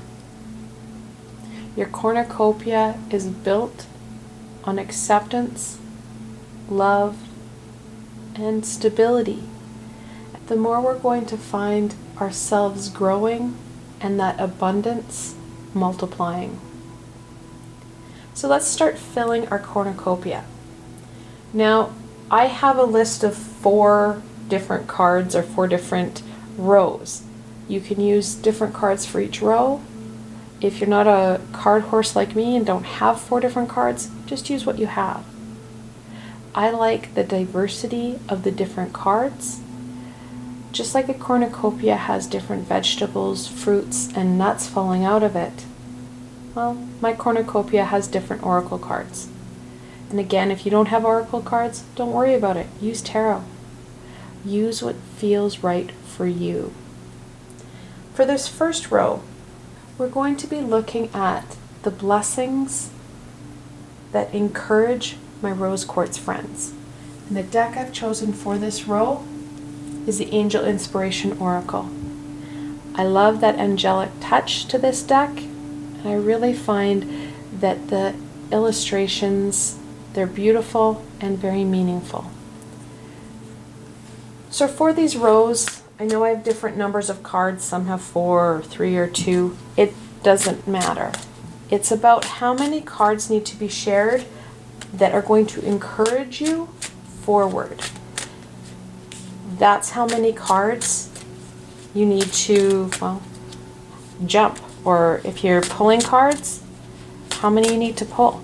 Your cornucopia is built on acceptance, love, and stability. the more we're going to find ourselves growing and that abundance multiplying. So let's start filling our cornucopia. Now, I have a list of 4 different cards or 4 different rows. You can use different cards for each row. If you're not a card horse like me and don't have 4 different cards, just use what you have. I like the diversity of the different cards. Just like a cornucopia has different vegetables, fruits, and nuts falling out of it, well, my cornucopia has different oracle cards. And again, if you don't have oracle cards, don't worry about it. Use tarot. Use what feels right for you. For this first row, we're going to be looking at the blessings that encourage my rose quartz friends. And the deck I've chosen for this row is the Angel Inspiration Oracle. I love that angelic touch to this deck, and I really find that the illustrations, they're beautiful and very meaningful. So for these rows, I know I have different numbers of cards. Some have 4 or 3 or 2. It doesn't matter. It's about how many cards need to be shared that are going to encourage you forward. That's how many cards you need to, well, jump. Or if you're pulling cards, how many you need to pull.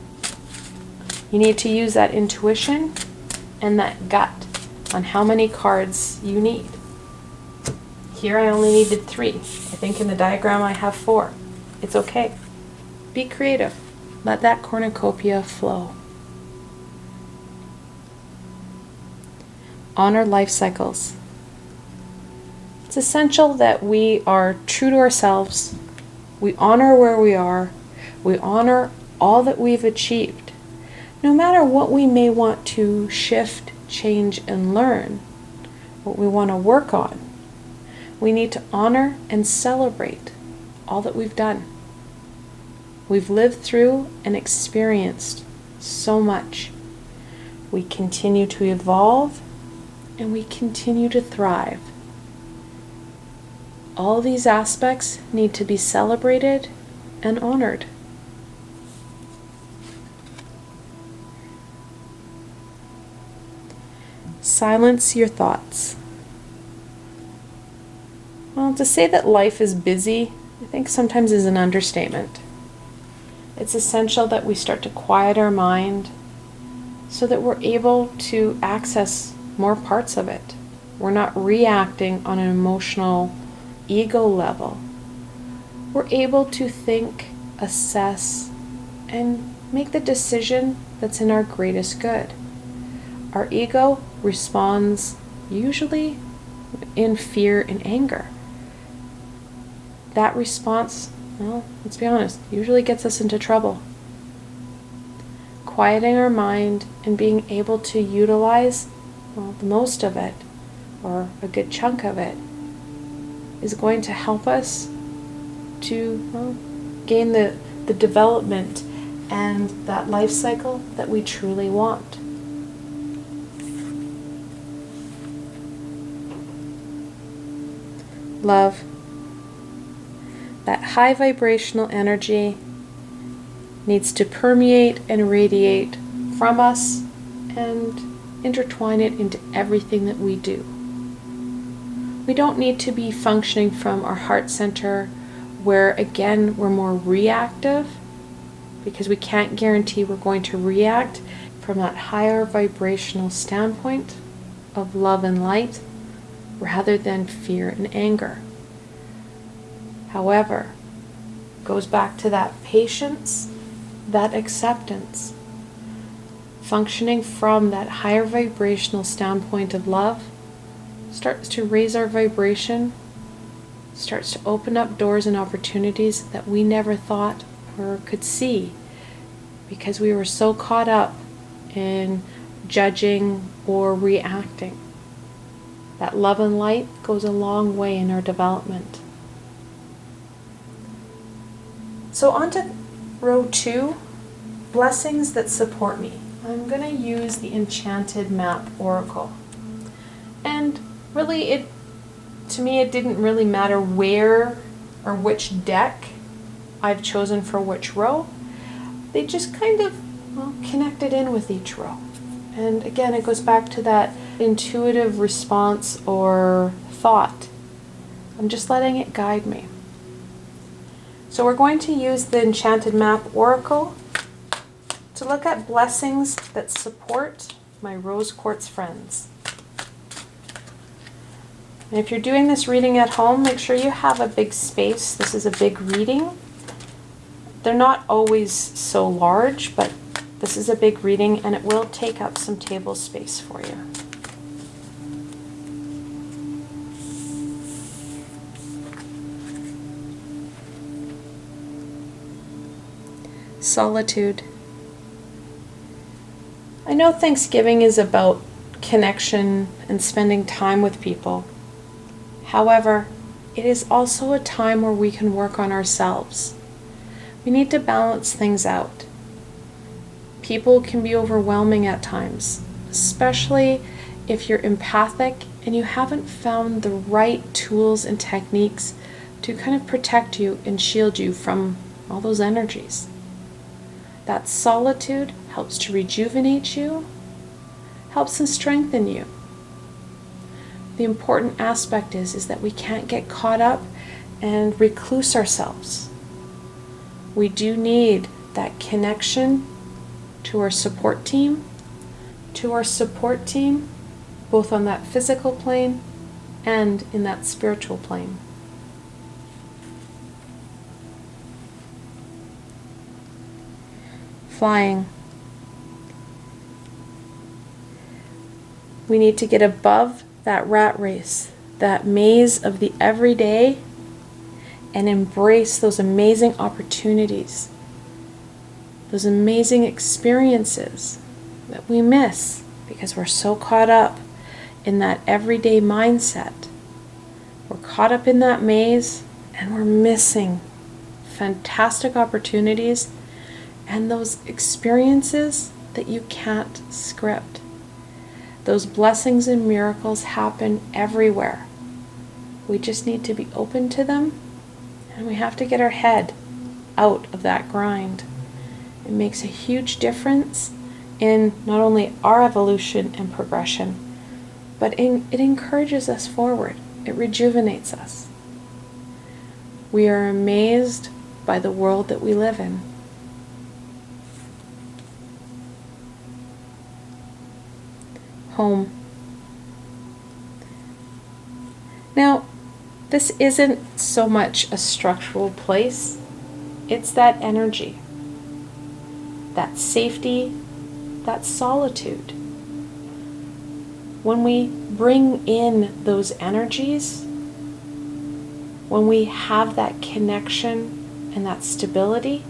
You need to use that intuition and that gut on how many cards you need. Here I only needed 3. I think in the diagram I have 4. It's okay. Be creative. Let that cornucopia flow. Honor life cycles. It's essential that we are true to ourselves. We honor where we are. We honor all that we've achieved. No matter what we may want to shift, change, and learn, what we want to work on, we need to honor and celebrate all that we've done. We've lived through and experienced so much. We continue to evolve and we continue to thrive. All these aspects need to be celebrated and honored. Silence your thoughts. Well, to say that life is busy, I think sometimes is an understatement. It's essential that we start to quiet our mind so that we're able to access more parts of it. We're not reacting on an emotional ego level. We're able to think, assess, and make the decision that's in our greatest good. Our ego responds usually in fear and anger. That response, well, let's be honest, usually gets us into trouble. Quieting our mind and being able to utilize, well, the most of it, or a good chunk of it, is going to help us to, well, gain the development and that life cycle that we truly want. Love. That high vibrational energy needs to permeate and radiate from us and intertwine it into everything that we do. We don't need to be functioning from our heart center where, again, we're more reactive, because we can't guarantee we're going to react from that higher vibrational standpoint of love and light rather than fear and anger. However, it goes back to that patience, that acceptance. Functioning from that higher vibrational standpoint of love starts to raise our vibration, starts to open up doors and opportunities that we never thought or could see, because we were so caught up in judging or reacting. That love and light goes a long way in our development. So on to row 2, blessings that support me. I'm going to use the Enchanted Map Oracle. And really to me, it didn't really matter where or which deck I've chosen for which row. They just kind of, well, connected in with each row. And again, it goes back to that intuitive response or thought. I'm just letting it guide me. So we're going to use the Enchanted Map Oracle to look at blessings that support my rose quartz friends. And if you're doing this reading at home, make sure you have a big space. This is a big reading. They're not always so large, but this is a big reading and it will take up some table space for you. Solitude. I know Thanksgiving is about connection and spending time with people. However, it is also a time where we can work on ourselves. We need to balance things out. People can be overwhelming at times, especially if you're empathic and you haven't found the right tools and techniques to kind of protect you and shield you from all those energies. That solitude helps to rejuvenate you, helps to strengthen you. The important aspect is that we can't get caught up and recluse ourselves. We do need that connection to our support team, both on that physical plane and in that spiritual plane. Flying. We need to get above that rat race, that maze of the everyday, and embrace those amazing opportunities, those amazing experiences that we miss because we're so caught up in that everyday mindset. We're caught up in that maze and we're missing fantastic opportunities and those experiences that you can't script. Those blessings and miracles happen everywhere. We just need to be open to them, and we have to get our head out of that grind. It makes a huge difference in not only our evolution and progression, but it encourages us forward. It rejuvenates us. We are amazed by the world that we live in. Home. Now, this isn't so much a structural place, it's that energy, that safety, that solitude. When we bring in those energies, when we have that connection and that stability,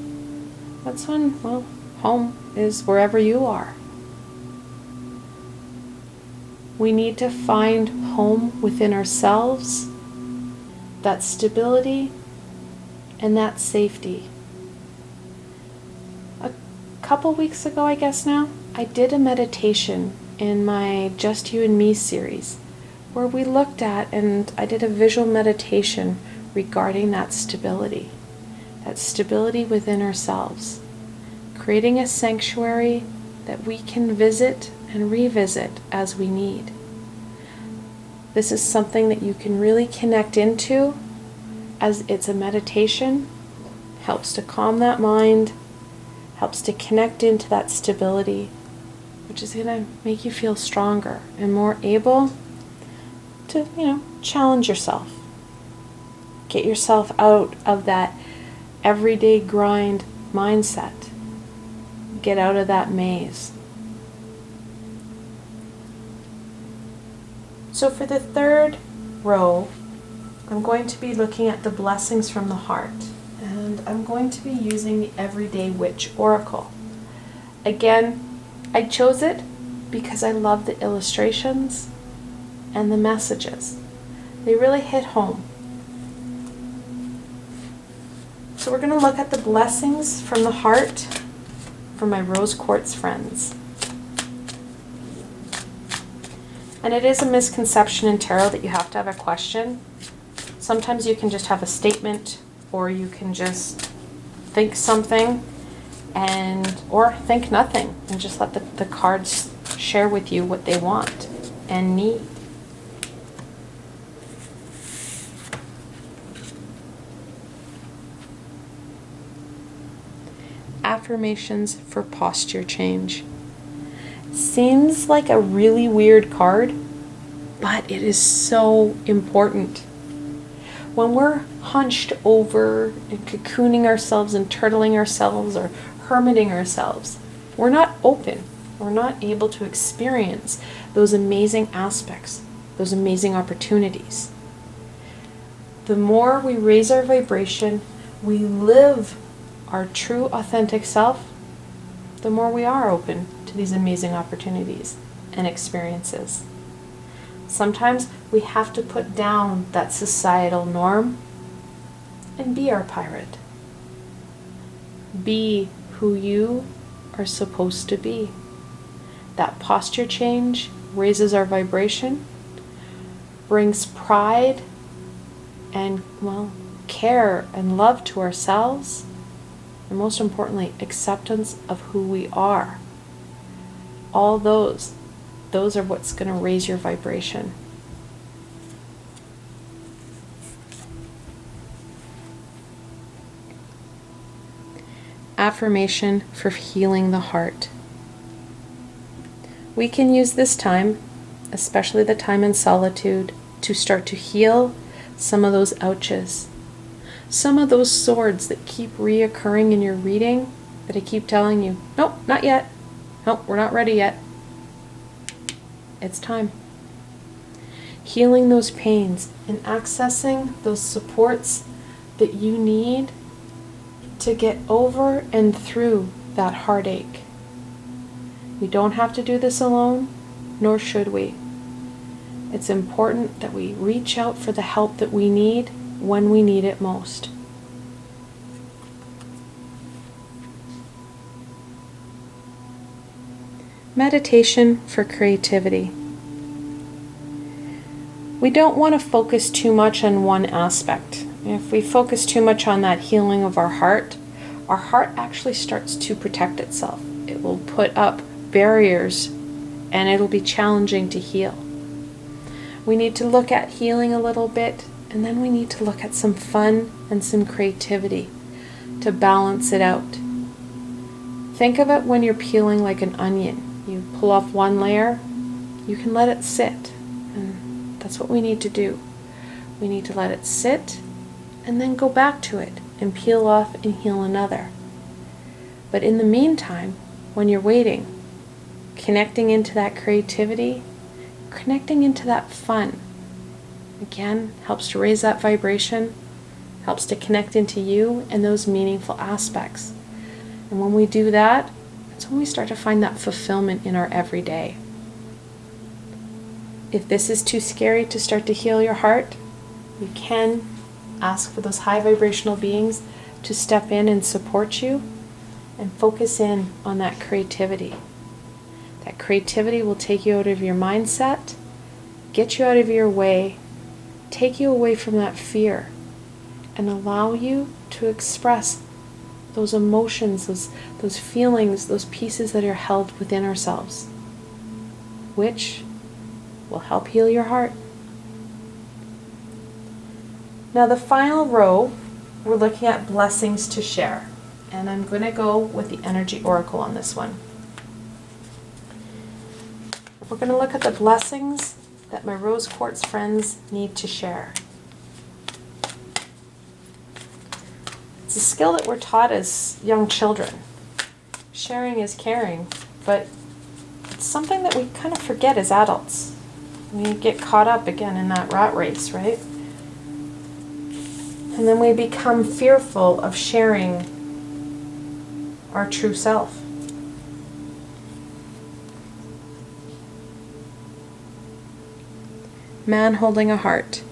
that's when, well, home is wherever you are. We need to find home within ourselves, that stability and that safety. A couple weeks ago, I guess now, I did a meditation in my Just You and Me series where we looked at, and I did a visual meditation regarding that stability within ourselves, creating a sanctuary that we can visit and revisit as we need. This is something that you can really connect into as it's a meditation, helps to calm that mind, helps to connect into that stability, which is going to make you feel stronger and more able to, challenge yourself. Get yourself out of that everyday grind mindset. Get out of that maze. So for the third row, I'm going to be looking at the blessings from the heart. And I'm going to be using the Everyday Witch Oracle. Again, I chose it because I love the illustrations and the messages. They really hit home. So we're going to look at the blessings from the heart for my rose quartz friends. And it is a misconception in tarot that you have to have a question. Sometimes you can just have a statement, or you can just think something or think nothing and just let the cards share with you what they want and need. Affirmations for posture change. Seems like a really weird card, but it is so important. When we're hunched over and cocooning ourselves and turtling ourselves or hermiting ourselves, we're not open. We're not able to experience those amazing aspects, those amazing opportunities. The more we raise our vibration, we live our true authentic self, the more we are open to these amazing opportunities and experiences. Sometimes we have to put down that societal norm and be our pirate. Be who you are supposed to be. That posture change raises our vibration, brings pride and, care and love to ourselves, and most importantly, acceptance of who we are. All those are what's going to raise your vibration. Affirmation for healing the heart. We can use this time, especially the time in solitude, to start to heal some of those ouches. Some of those swords that keep reoccurring in your reading, that I keep telling you, nope, not yet. Nope, we're not ready yet. It's time. Healing those pains and accessing those supports that you need to get over and through that heartache. We don't have to do this alone, nor should we. It's important that we reach out for the help that we need when we need it most. Meditation for creativity. We don't want to focus too much on one aspect. If we focus too much on that healing of our heart actually starts to protect itself. It will put up barriers and it'll be challenging to heal. We need to look at healing a little bit, and then we need to look at some fun and some creativity to balance it out. Think of it when you're peeling like an onion. You pull off one layer, you can let it sit. And that's what we need to do. We need to let it sit and then go back to it and peel off and heal another. But in the meantime, when you're waiting, connecting into that creativity, connecting into that fun, again, helps to raise that vibration, helps to connect into you and those meaningful aspects. And when we do that, that's when we start to find that fulfillment in our everyday. If this is too scary to start to heal your heart, you can ask for those high vibrational beings to step in and support you and focus in on that creativity. That creativity will take you out of your mindset, get you out of your way, take you away from that fear, and allow you to express those emotions, those feelings, those pieces that are held within ourselves, which will help heal your heart. Now the final row, we're looking at blessings to share, and I'm going to go with the Energy Oracle on this one. We're going to look at the blessings that my rose quartz friends need to share. It's a skill that we're taught as young children. Sharing is caring, but it's something that we kind of forget as adults. We get caught up again in that rat race, right? And then we become fearful of sharing our true self. Man holding a heart.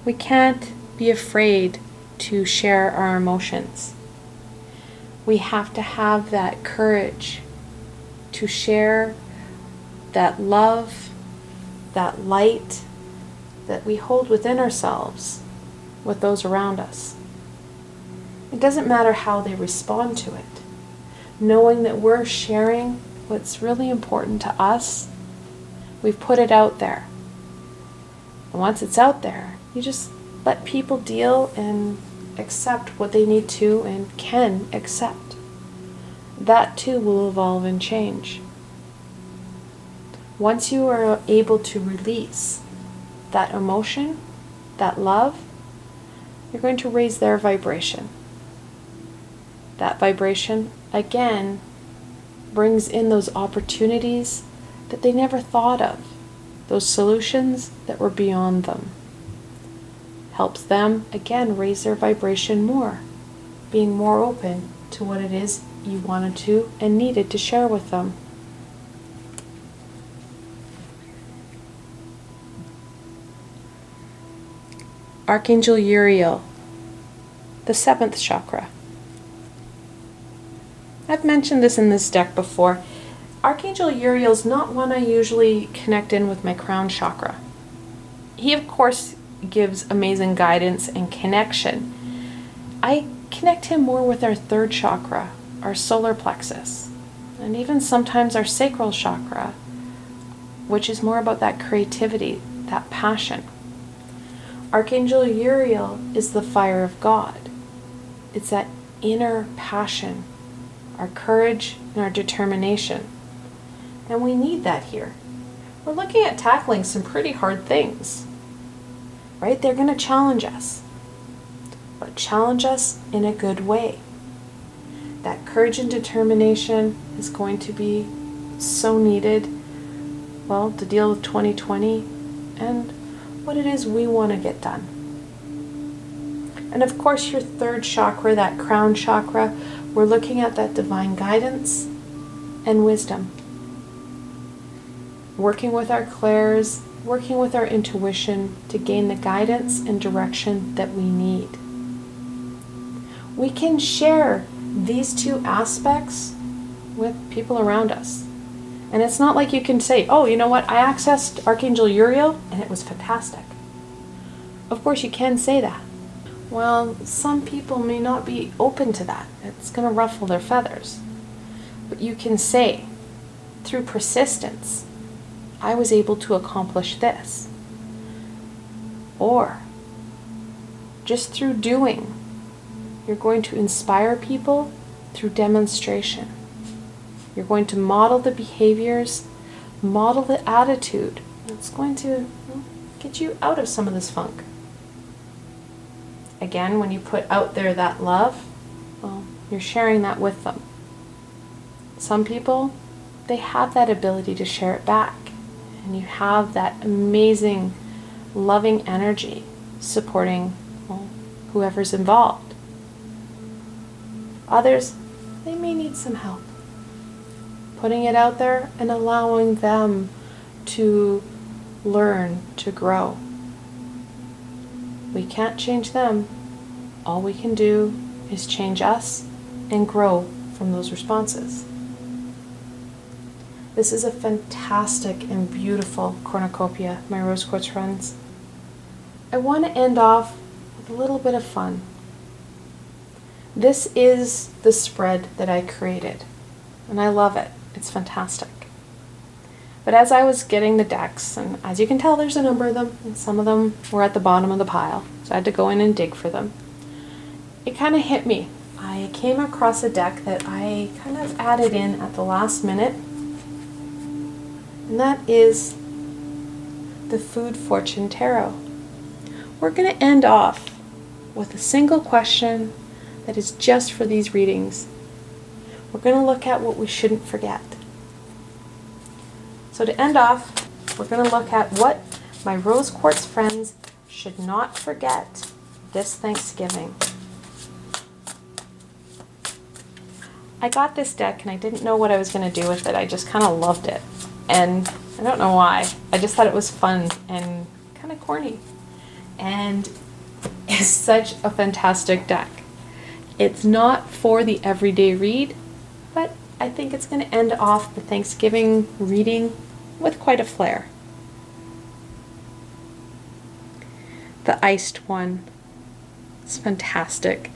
We can't be afraid to share our emotions. We have to have that courage to share that love, that light that we hold within ourselves with those around us. It doesn't matter how they respond to it. Knowing that we're sharing what's really important to us, we've put it out there. And once it's out there, you just let people deal and accept what they need to and can accept. That too will evolve and change. Once you are able to release that emotion, that love, you're going to raise their vibration. That vibration, again, brings in those opportunities that they never thought of, those solutions that were beyond them. Helps them, again, raise their vibration more, being more open to what it is you wanted to and needed to share with them. Archangel Uriel, the 7th chakra. I've mentioned this in this deck before. Archangel Uriel is not one I usually connect in with my crown chakra. He, of course, gives amazing guidance and connection. I connect him more with our 3rd chakra, our solar plexus, and even sometimes our sacral chakra, which is more about that creativity, that passion. Archangel Uriel is the fire of God. It's that inner passion, our courage and our determination. And we need that here. We're looking at tackling some pretty hard things, right? They're going to challenge us, but challenge us in a good way. That courage and determination is going to be so needed, well, to deal with 2020 and what it is we want to get done. And of course, your 3rd chakra, that crown chakra, we're looking at that divine guidance and wisdom. Working with our clairs, working with our intuition to gain the guidance and direction that we need. We can share these 2 aspects with people around us. And it's not like you can say, oh, you know what, I accessed Archangel Uriel and it was fantastic. Of course you can say that. Well, some people may not be open to that. It's going to ruffle their feathers. But you can say, through persistence, I was able to accomplish this. Or, just through doing, you're going to inspire people through demonstration. You're going to model the behaviors, model the attitude. It's going to get you out of some of this funk. Again, when you put out there that love, well, you're sharing that with them. Some people, they have that ability to share it back. And you have that amazing, loving energy supporting, well, whoever's involved. Others, they may need some help. Putting it out there and allowing them to learn, to grow. We can't change them. All we can do is change us and grow from those responses. This is a fantastic and beautiful cornucopia, my rose quartz friends. I want to end off with a little bit of fun. This is the spread that I created, and I love it. It's fantastic. But as I was getting the decks, and as you can tell, there's a number of them, and some of them were at the bottom of the pile, so I had to go in and dig for them. It kind of hit me. I came across a deck that I kind of added in at the last minute, and that is the Food Fortune Tarot. We're going to end off with a single question that is just for these readings. We're going to look at what we shouldn't forget. So to end off, we're going to look at what my rose quartz friends should not forget this Thanksgiving. I got this deck and I didn't know what I was going to do with it. I just kind of loved it. And I don't know why. I just thought it was fun and kind of corny. And it's such a fantastic deck. It's not for the everyday read, but I think it's going to end off the Thanksgiving reading with quite a flair. The iced one. It's fantastic.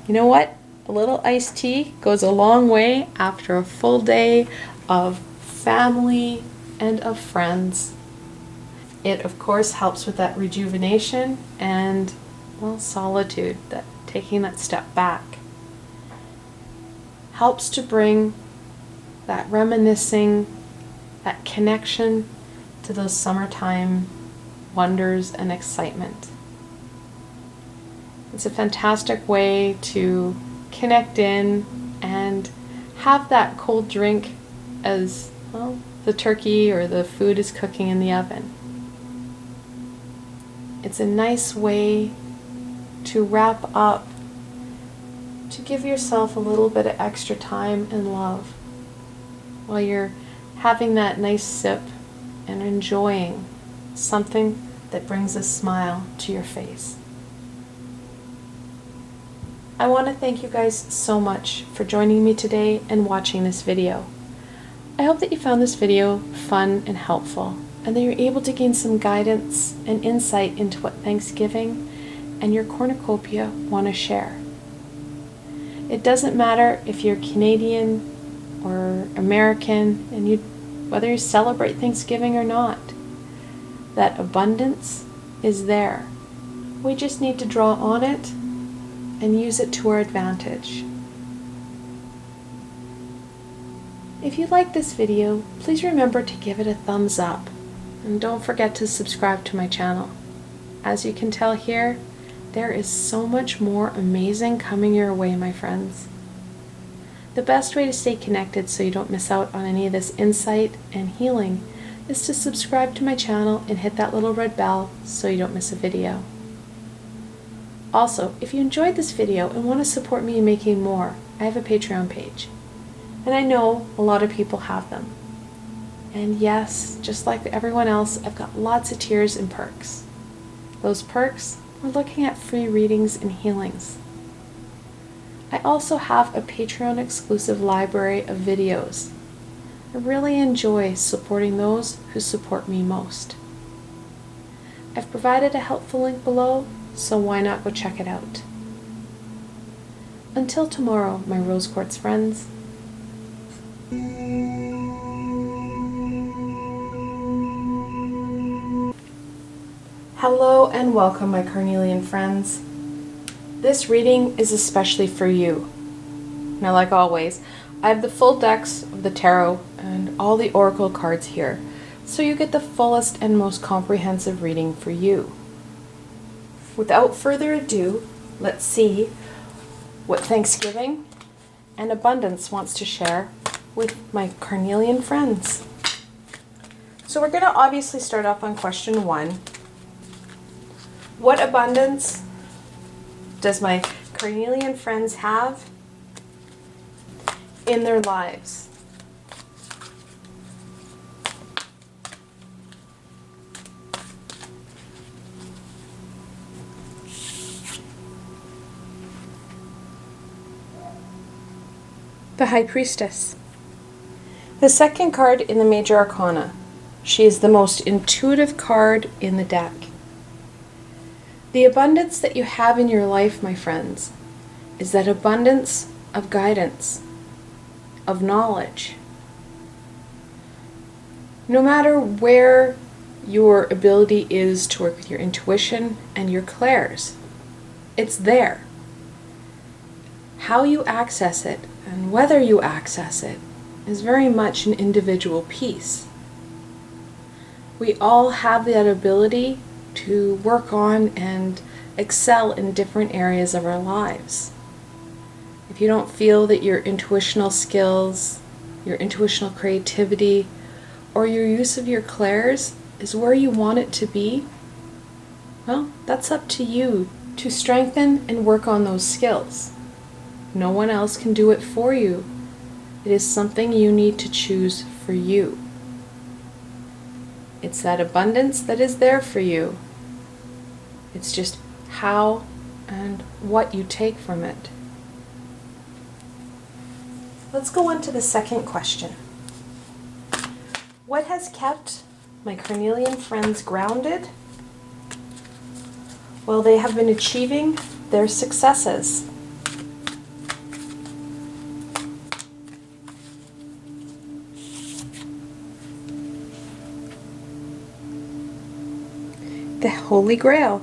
You know what? A little iced tea goes a long way after a full day of family and of friends. It, of course, helps with that rejuvenation and, well, solitude, that taking that step back. Helps to bring that reminiscing, that connection to those summertime wonders and excitement. It's a fantastic way to connect in and have that cold drink as, well, the turkey or the food is cooking in the oven. It's a nice way to wrap up, to give yourself a little bit of extra time and love while you're having that nice sip and enjoying something that brings a smile to your face. I want to thank you guys so much for joining me today and watching this video. I hope that you found this video fun and helpful, and that you're able to gain some guidance and insight into what Thanksgiving and your cornucopia want to share. It doesn't matter if you're Canadian or American, and whether you celebrate Thanksgiving or not, that abundance is there. We just need to draw on it and use it to our advantage. If you like this video, please remember to give it a thumbs up, and don't forget to subscribe to my channel. As you can tell here, there is so much more amazing coming your way, my friends. The best way to stay connected so you don't miss out on any of this insight and healing is to subscribe to my channel and hit that little red bell so you don't miss a video. Also, if you enjoyed this video and want to support me in making more, I have a Patreon page. And I know a lot of people have them. And yes, just like everyone else, I've got lots of tiers and perks. Those perks, we're looking at free readings and healings. I also have a Patreon exclusive library of videos. I really enjoy supporting those who support me most. I've provided a helpful link below, so why not go check it out. Until tomorrow, my rose quartz friends. Hello and welcome, my Carnelian friends. This reading is especially for you. Now, like always, I have the full decks of the tarot and all the oracle cards here, so you get the fullest and most comprehensive reading for you. Without further ado, let's see what Thanksgiving and abundance wants to share with my Carnelian friends. So we're going to obviously start off on question 1. What abundance does my Carnelian friends have in their lives? The High Priestess. The second card in the Major Arcana. She is the most intuitive card in the deck. The abundance that you have in your life, my friends, is that abundance of guidance, of knowledge. No matter where your ability is to work with your intuition and your clairs, it's there. How you access it and whether you access it is very much an individual piece. We all have that ability to work on and excel in different areas of our lives. If you don't feel that your intuitional skills, your intuitional creativity, or your use of your clairs is where you want it to be, well, that's up to you to strengthen and work on those skills. No one else can do it for you. It is something you need to choose for you. It's that abundance that is there for you. It's just how and what you take from it. Let's go on to the second question. What has kept my Carnelian friends grounded? Well, they have been achieving their successes. The Holy Grail,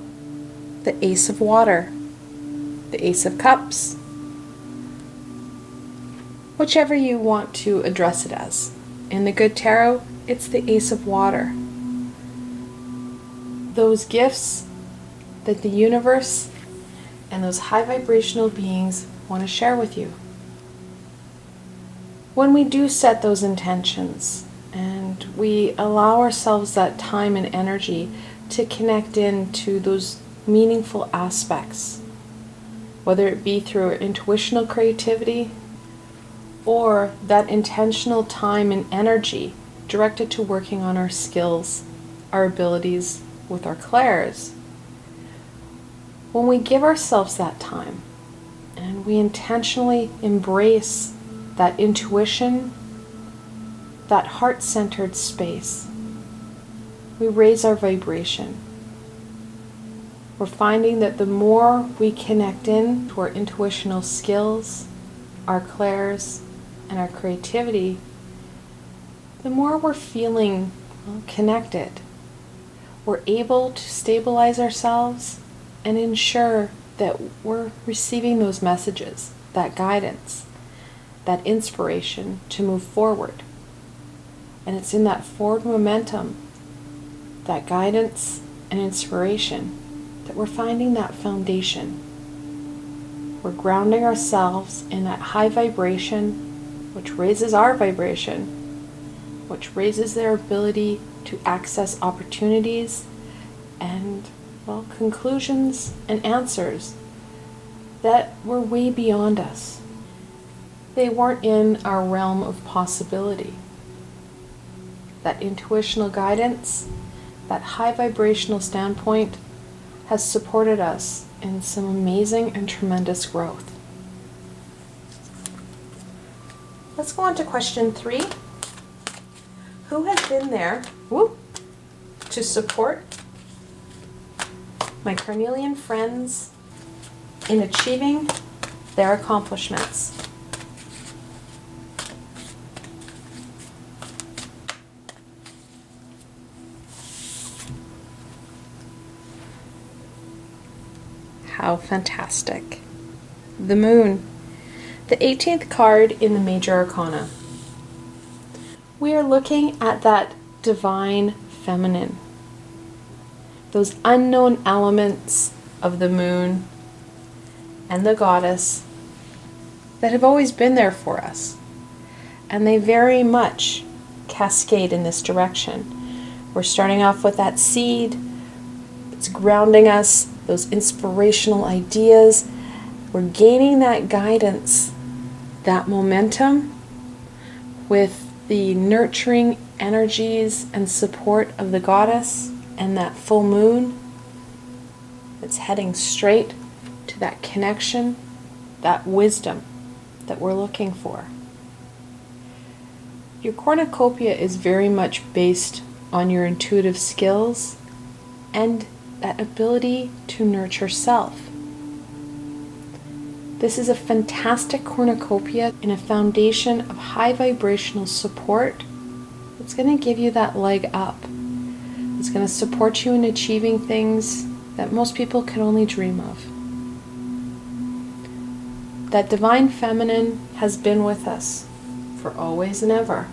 the Ace of Water, the Ace of Cups, whichever you want to address it as. In the Good Tarot, it's the Ace of Water. Those gifts that the universe and those high vibrational beings want to share with you. When we do set those intentions and we allow ourselves that time and energy to connect into those meaningful aspects, whether it be through our intuitional creativity or that intentional time and energy directed to working on our skills, our abilities with our clairs. When we give ourselves that time and we intentionally embrace that intuition, that heart-centered space, we raise our vibration. We're finding that the more we connect in to our intuitional skills, our clairs, and our creativity, the more we're feeling connected. We're able to stabilize ourselves and ensure that we're receiving those messages, that guidance, that inspiration to move forward. And it's in that forward momentum, that guidance and inspiration, that we're finding that foundation. We're grounding ourselves in that high vibration, which raises our vibration, which raises their ability to access opportunities and, well, conclusions and answers that were way beyond us. They weren't in our realm of possibility. That intuitional guidance, that high vibrational standpoint has supported us in some amazing and tremendous growth. Let's go on to question 3. Who has been there to support my Carnelian friends in achieving their accomplishments? How fantastic. The Moon, the 18th card in the Major Arcana. We are looking at that divine feminine, those unknown elements of the moon and the goddess that have always been there for us, and they very much cascade in this direction. We're starting off with that seed. It's grounding us, those inspirational ideas. We're gaining that guidance, that momentum with the nurturing energies and support of the goddess and that full moon that's heading straight to that connection, that wisdom that we're looking for. Your cornucopia is very much based on your intuitive skills and that ability to nurture self. This is a fantastic cornucopia in a foundation of high vibrational support. It's going to give you that leg up. It's going to support you in achieving things that most people can only dream of. That divine feminine has been with us for always and ever.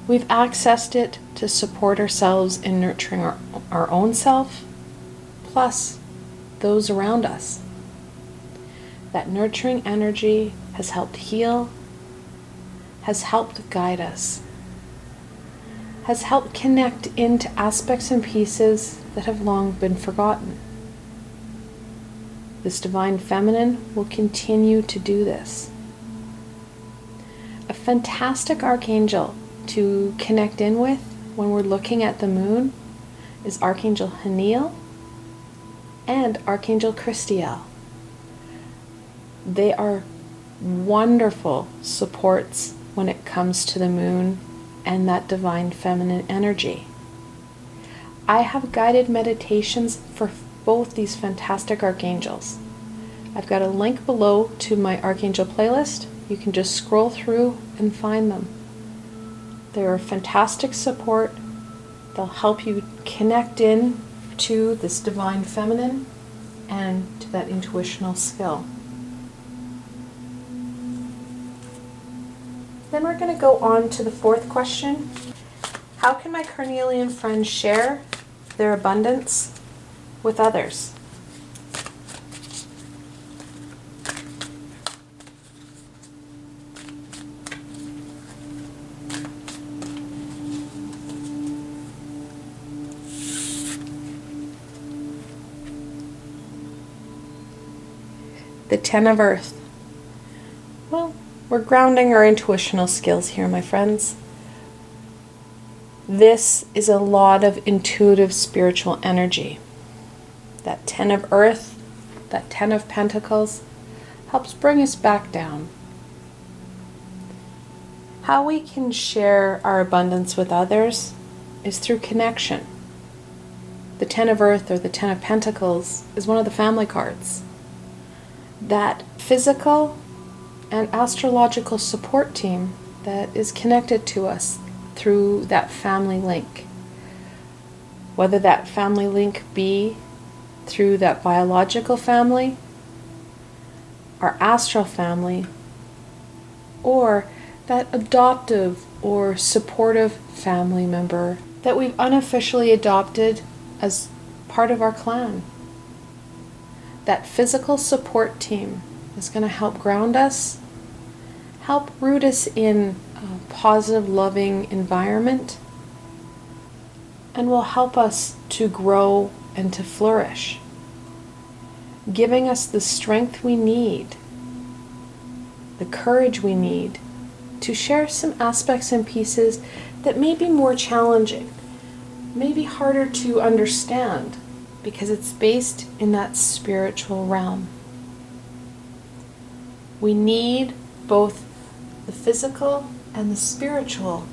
We've accessed it to support ourselves in nurturing our own self, plus those around us. That nurturing energy has helped heal, has helped guide us, has helped connect into aspects and pieces that have long been forgotten. This divine feminine will continue to do this. A fantastic archangel to connect in with when we're looking at the moon is Archangel Haniel and Archangel Christiel. They are wonderful supports when it comes to the moon and that divine feminine energy. I have guided meditations for both these fantastic archangels. I've got a link below to my archangel playlist. You can just scroll through and find them. They're a fantastic support. They'll help you connect in to this divine feminine and to that intuitional skill. Then we're going to go on to the fourth question. How can my Carnelian friends share their abundance with others? The Ten of Earth. Well, we're grounding our intuitional skills here, my friends. This is a lot of intuitive spiritual energy. That Ten of Earth, that Ten of Pentacles, helps bring us back down. How we can share our abundance with others is through connection. The Ten of Earth, or the Ten of Pentacles, is one of the family cards. That physical and astrological support team that is connected to us through that family link. Whether that family link be through that biological family, our astral family, or that adoptive or supportive family member that we've unofficially adopted as part of our clan. That physical support team is going to help ground us, help root us in a positive, loving environment, and will help us to grow and to flourish, giving us the strength we need, the courage we need to share some aspects and pieces that may be more challenging, may be harder to understand, because it's based in that spiritual realm. We need both the physical and the spiritual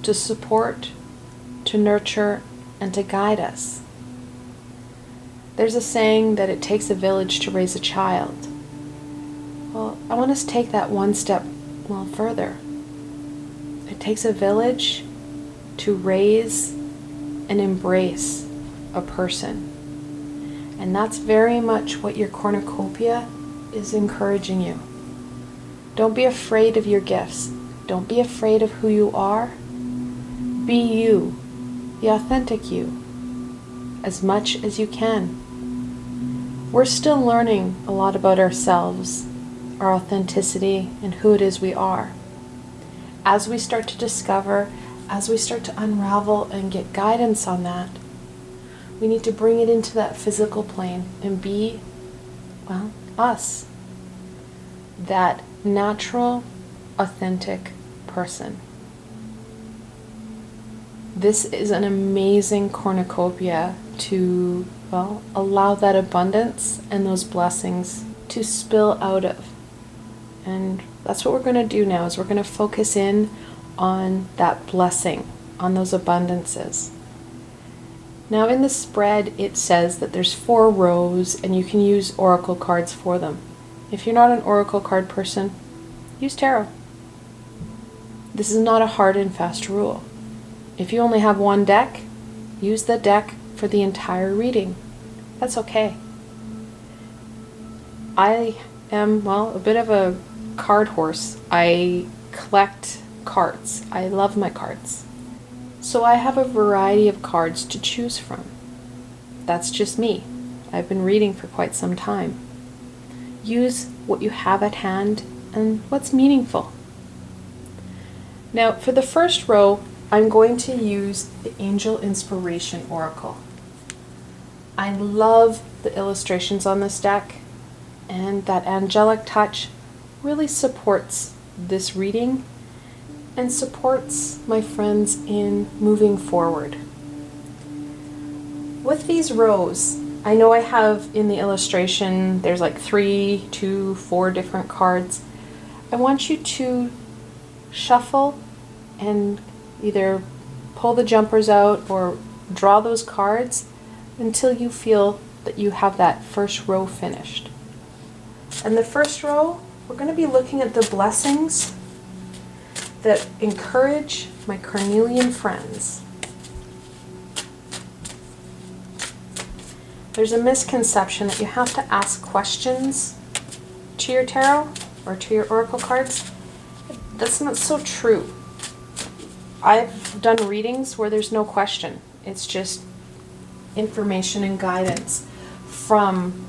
to support, to nurture, and to guide us. There's a saying that it takes a village to raise a child. Well, I want us to take that one step further. It takes a village to raise and embrace a person. And that's very much what your cornucopia is encouraging you. Don't be afraid of your gifts. Don't be afraid of who you are. Be you, the authentic you, as much as you can. We're still learning a lot about ourselves, our authenticity, and who it is we are. As we start to discover, as we start to unravel and get guidance on that, we need to bring it into that physical plane and be, us. That natural, authentic person. This is an amazing cornucopia to, allow that abundance and those blessings to spill out of. And that's what we're going to do now, is we're going to focus in on that blessing, on those abundances. Now in the spread it says that there's 4 rows and you can use oracle cards for them. If you're not an oracle card person, use tarot. This is not a hard and fast rule. If you only have one deck, use the deck for the entire reading. That's okay. I am, a bit of a card horse. I collect cards. I love my cards. So I have a variety of cards to choose from. That's just me. I've been reading for quite some time. Use what you have at hand and what's meaningful. Now for the first row, I'm going to use the Angel Inspiration Oracle. I love the illustrations on this deck, and that angelic touch really supports this reading and supports my friends in moving forward. With these rows, I know I have in the illustration, there's like 3 to 4 different cards. I want you to shuffle and Either pull the jumpers out or draw those cards until you feel that you have that first row finished. And the first row, we're going to be looking at the blessings that encourage my Carnelian friends. There's a misconception that you have to ask questions to your tarot or to your oracle cards. That's not so true. I've done readings where there's no question. It's just information and guidance from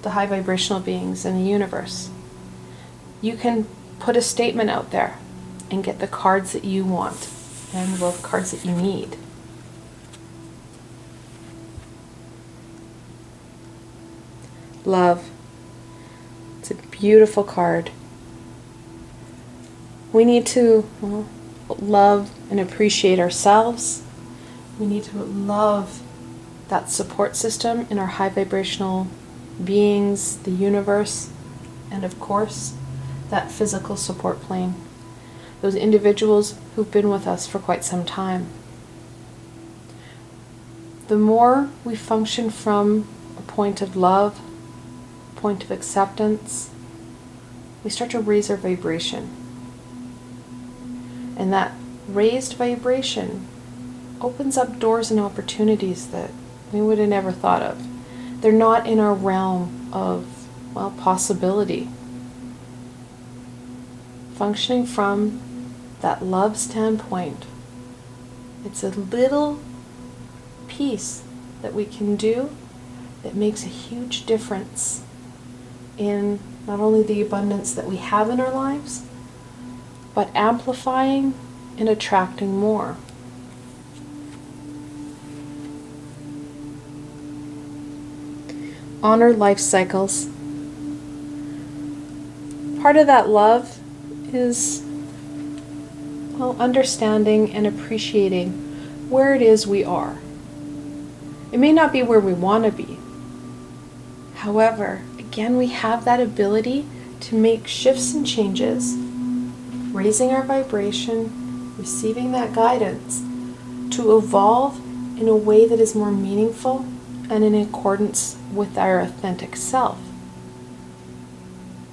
the high vibrational beings in the universe. You can put a statement out there and get the cards that you want and the cards that you need. Love. It's a beautiful card. We need to love and appreciate ourselves. We need to love that support system in our high vibrational beings, the universe, and of course, that physical support plane. Those individuals who've been with us for quite some time. The more we function from a point of love, point of acceptance, we start to raise our vibration. And that raised vibration opens up doors and opportunities that we would have never thought of. They're not in our realm of, possibility. Functioning from that love standpoint, it's a little piece that we can do that makes a huge difference in not only the abundance that we have in our lives, but amplifying and attracting more. Honor life cycles. Part of that love is, understanding and appreciating where it is we are. It may not be where we want to be. However, again, we have that ability to make shifts and changes, raising our vibration, receiving that guidance, to evolve in a way that is more meaningful and in accordance with our authentic self.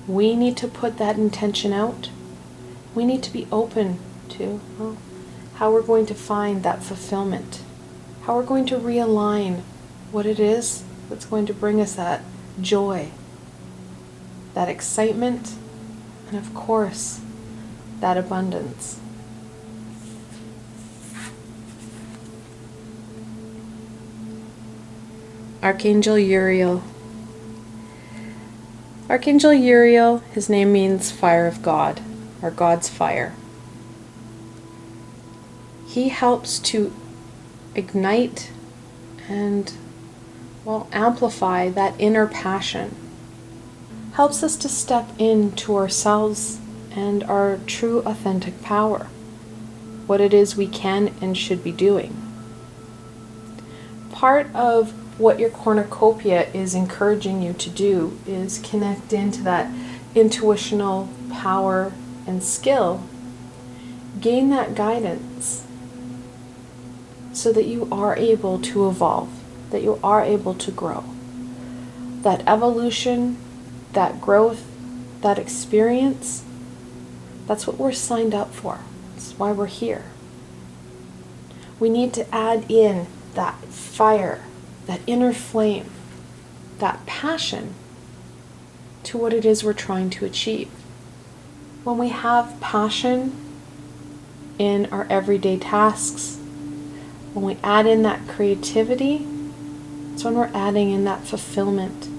We need to put that intention out. We need to be open to how we're going to find that fulfillment, how we're going to realign what it is that's going to bring us that joy, that excitement, and of course, that abundance. Archangel Uriel. Archangel Uriel, his name means fire of God, or God's fire. He helps to ignite and, amplify that inner passion. Helps us to step into ourselves and our true authentic power. What it is we can and should be doing. Part of what your cornucopia is encouraging you to do is connect into that intuitional power and skill. Gain that guidance so that you are able to evolve, that you are able to grow. That evolution, that growth, that experience, that's what we're signed up for. That's why we're here. We need to add in that fire, that inner flame, that passion to what it is we're trying to achieve. When we have passion in our everyday tasks, when we add in that creativity, it's when we're adding in that fulfillment,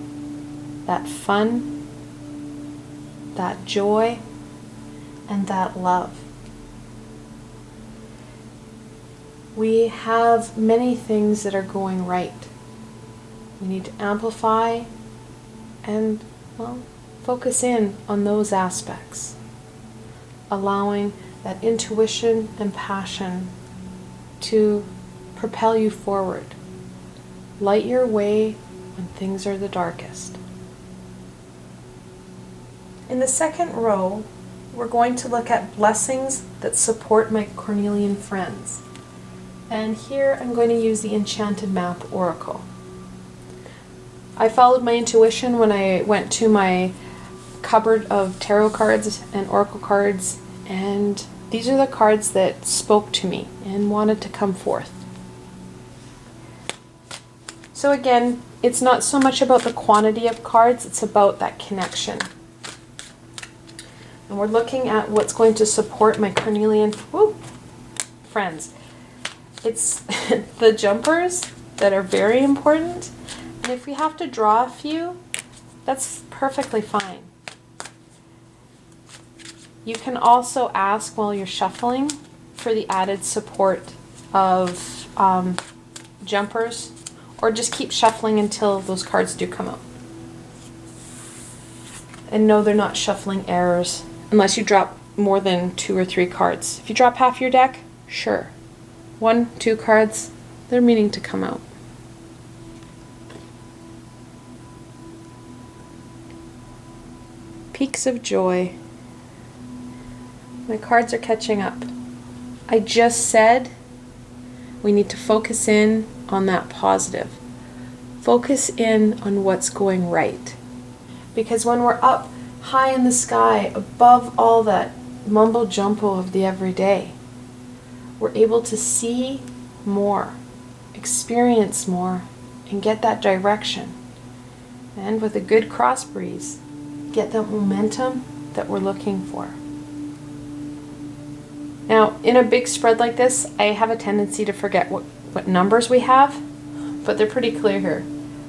that fun, that joy, and that love. We have many things that are going right. We need to amplify and, focus in on those aspects, allowing that intuition and passion to propel you forward. Light your way when things are the darkest. In the second row, we're going to look at blessings that support my Carnelian friends. And here I'm going to use the Enchanted Map Oracle. I followed my intuition when I went to my cupboard of tarot cards and oracle cards, and these are the cards that spoke to me and wanted to come forth. So again, it's not so much about the quantity of cards, it's about that connection. And we're looking at what's going to support my Carnelian friends. It's the jumpers that are very important. And if we have to draw a few, that's perfectly fine. You can also ask while you're shuffling for the added support of jumpers, or just keep shuffling until those cards do come out. And no, they're not shuffling errors unless you drop more than 2 or 3 cards. If you drop half your deck, sure. 1, 2 cards, they're meaning to come out. Peaks of joy. My cards are catching up. I just said we need to focus in on that positive. Focus in on what's going right. Because when we're up high in the sky, above all that mumbo jumbo of the everyday, we're able to see more, experience more, and get that direction. And with a good cross breeze, get that momentum that we're looking for. Now, in a big spread like this, I have a tendency to forget what numbers we have, but they're pretty clear here.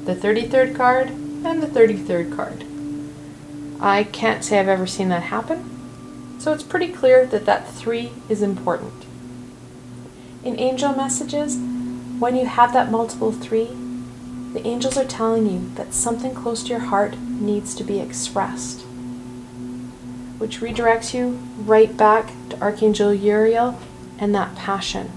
The 33rd card and the 33rd card. I can't say I've ever seen that happen, so it's pretty clear that that 3 is important. In angel messages, when you have that multiple 3, the angels are telling you that something close to your heart needs to be expressed, which redirects you right back to Archangel Uriel and that passion.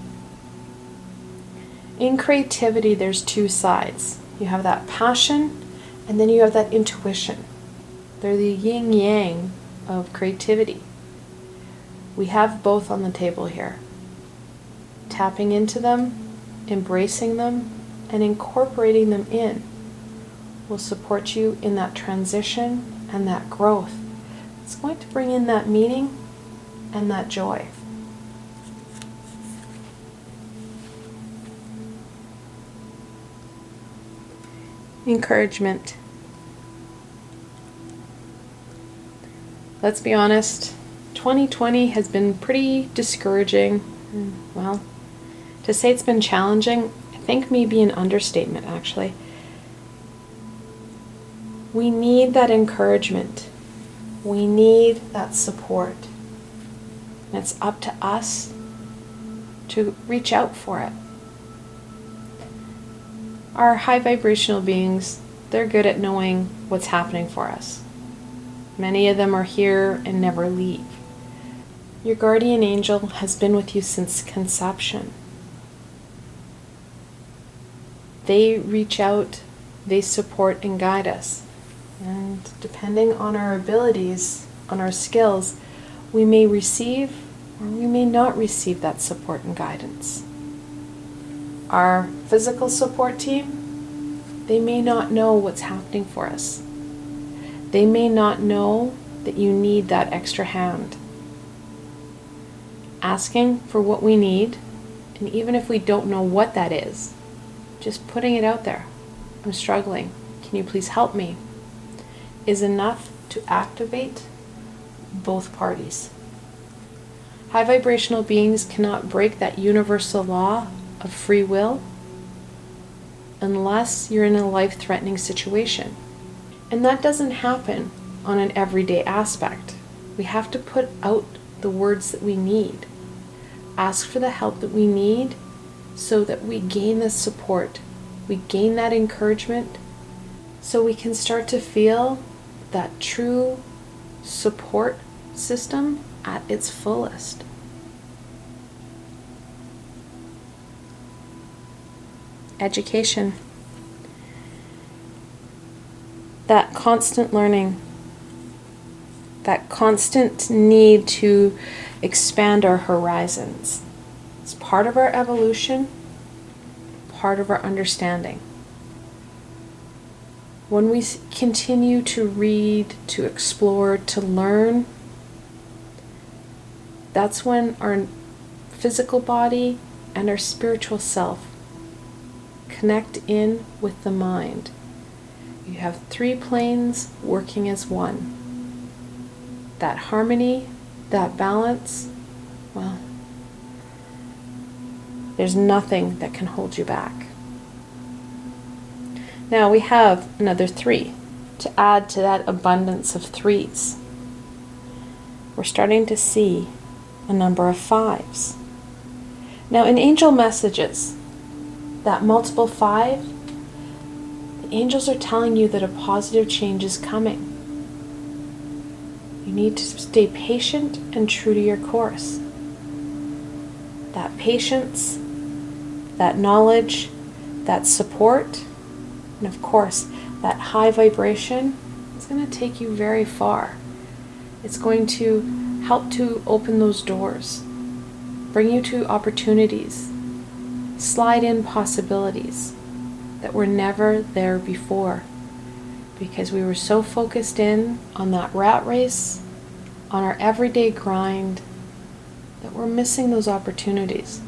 In creativity, there's 2 sides. You have that passion, and then you have that intuition. They're the yin-yang of creativity. We have both on the table here. Tapping into them, embracing them, and incorporating them in will support you in that transition and that growth. It's going to bring in that meaning and that joy. Encouragement. Let's be honest, 2020 has been pretty discouraging. Well, to say it's been challenging, I think may be an understatement, actually. We need that encouragement. We need that support. And it's up to us to reach out for it. Our high vibrational beings, they're good at knowing what's happening for us. Many of them are here and never leave. Your guardian angel has been with you since conception. They reach out, they support and guide us. And depending on our abilities, on our skills, we may receive or we may not receive that support and guidance. Our physical support team, they may not know what's happening for us. They may not know that you need that extra hand. Asking for what we need, and even if we don't know what that is, just putting it out there. I'm struggling. Can you please help me? Is enough to activate both parties. High vibrational beings cannot break that universal law of free will unless you're in a life-threatening situation. And that doesn't happen on an everyday aspect. We have to put out the words that we need. Ask for the help that we need so that we gain the support, we gain that encouragement, so we can start to feel that true support system at its fullest. Education. That constant learning. that constant need to expand our horizons. It's part of our evolution, part of our understanding. When we continue to read, to explore, to learn, that's when our physical body and our spiritual self connect in with the mind. You have 3 planes working as one. That harmony, that balance, well, there's nothing that can hold you back. Now we have another 3 to add to that abundance of 3s. We're starting to see a number of 5s. Now in angel messages, that multiple 5, the angels are telling you that a positive change is coming. You need to stay patient and true to your course. That patience, that knowledge, that support, and of course, that high vibration is going to take you very far. It's going to help to open those doors, bring you to opportunities, slide in possibilities that were never there before, because we were so focused in on that rat race, on our everyday grind, that we're missing those opportunities.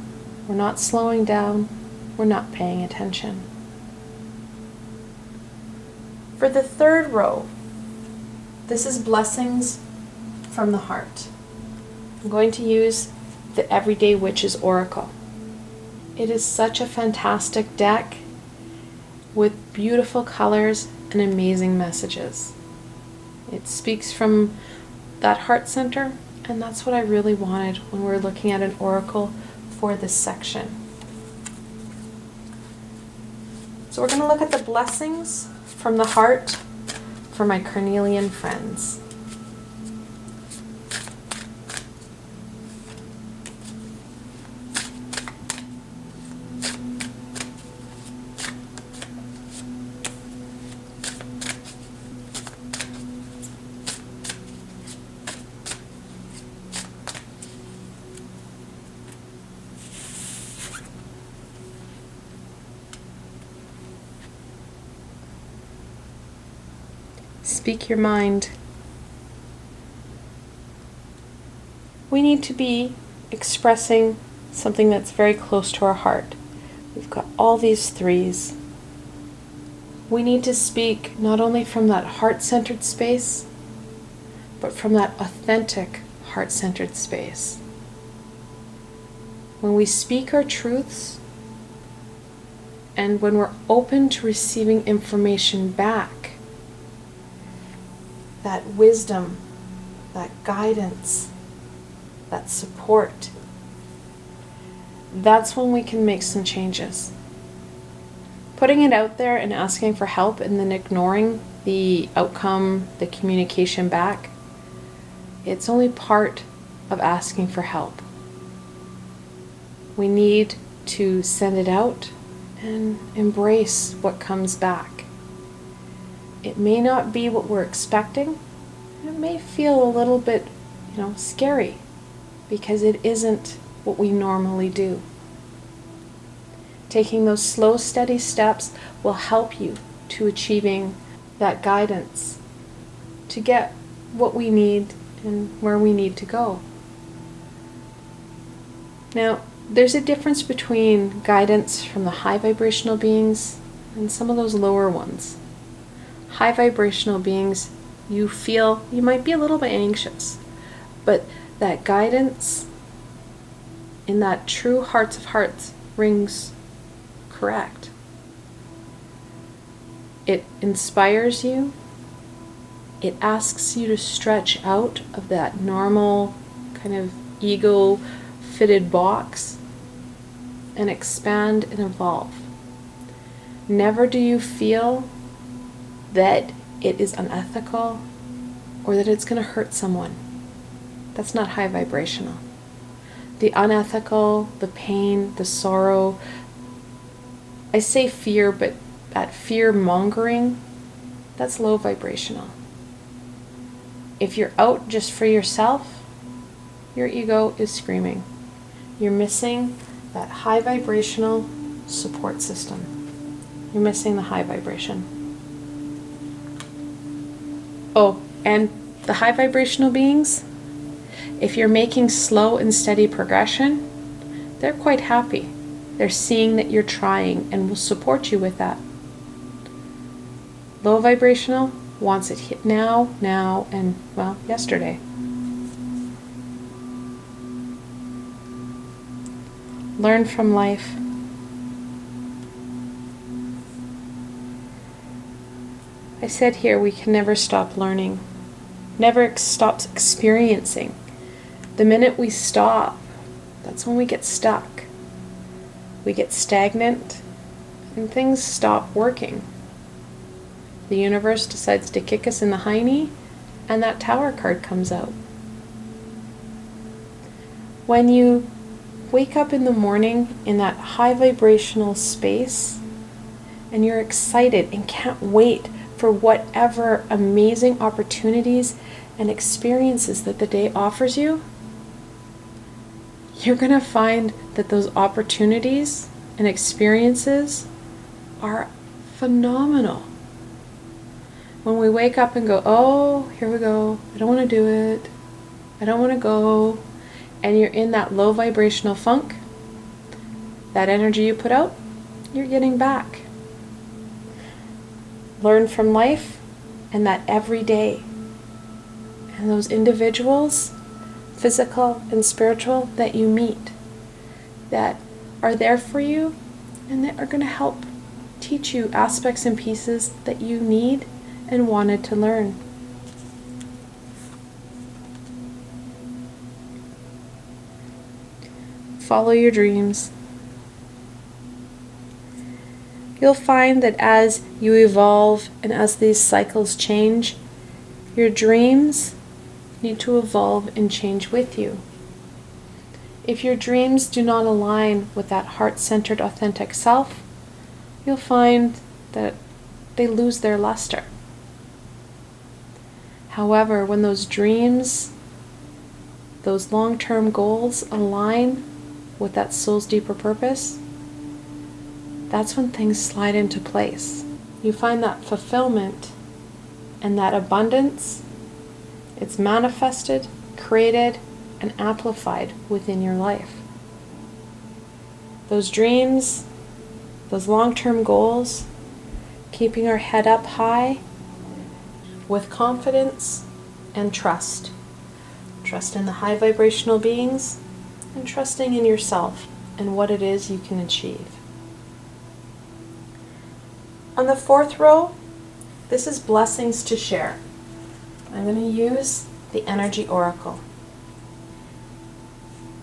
We're not slowing down, we're not paying attention. For the 3rd row, this is blessings from the heart. I'm going to use the Everyday Witch's Oracle. It is such a fantastic deck with beautiful colors and amazing messages. It speaks from that heart center, and that's what I really wanted when we're looking at an oracle for this section. So we're going to look at the blessings from the heart for my Carnelian friends. Speak your mind. We need to be expressing something that's very close to our heart. We've got all these 3s. We need to speak not only from that heart-centered space, but from that authentic heart-centered space. When we speak our truths, and when we're open to receiving information back, that wisdom, that guidance, that support, that's when we can make some changes. Putting it out there and asking for help and then ignoring the outcome, the communication back, it's only part of asking for help. We need to send it out and embrace what comes back. It may not be what we're expecting. It may feel a little bit, scary, because it isn't what we normally do. Taking those slow, steady steps will help you to achieving that guidance to get what we need and where we need to go. Now, there's a difference between guidance from the high vibrational beings and some of those lower ones. High vibrational beings, you feel you might be a little bit anxious, but that guidance in that true hearts of hearts rings correct. It inspires you. It asks you to stretch out of that normal kind of ego-fitted box and expand and evolve. Never do you feel that it is unethical or that it's going to hurt someone. That's not high vibrational. The unethical, the pain, the sorrow, I say fear, but that fear mongering, that's low vibrational. If you're out just for yourself, your ego is screaming. You're missing that high vibrational support system. You're missing the high vibration. Oh, and the high vibrational beings, if you're making slow and steady progression, they're quite happy. They're seeing that you're trying and will support you with that. Low vibrational wants it hit now, and, well, yesterday. Learn from life. I said here we can never stop learning, never stop experiencing. The minute we stop, that's when we get stuck. We get stagnant and things stop working. The universe decides to kick us in the hiney, and that Tower card comes out. When you wake up in the morning in that high vibrational space, and you're excited and can't wait for whatever amazing opportunities and experiences that the day offers you, you're going to find that those opportunities and experiences are phenomenal. When we wake up and go, oh, here we go, I don't want to do it, I don't want to go, and you're in that low vibrational funk, that energy you put out, you're getting back. Learn from life and that every day. And those individuals, physical and spiritual, that you meet, that are there for you and that are going to help teach you aspects and pieces that you need and wanted to learn. Follow your dreams. You'll find that as you evolve and as these cycles change, your dreams need to evolve and change with you. If your dreams do not align with that heart-centered, authentic self, you'll find that they lose their luster. However, when those dreams, those long-term goals align with that soul's deeper purpose, that's when things slide into place. You find that fulfillment and that abundance, it's manifested, created, and amplified within your life. Those dreams, those long-term goals, keeping our head up high with confidence and trust. Trust in the high vibrational beings and trusting in yourself and what it is you can achieve. On the fourth row, this is blessings to share. I'm going to use the Energy Oracle.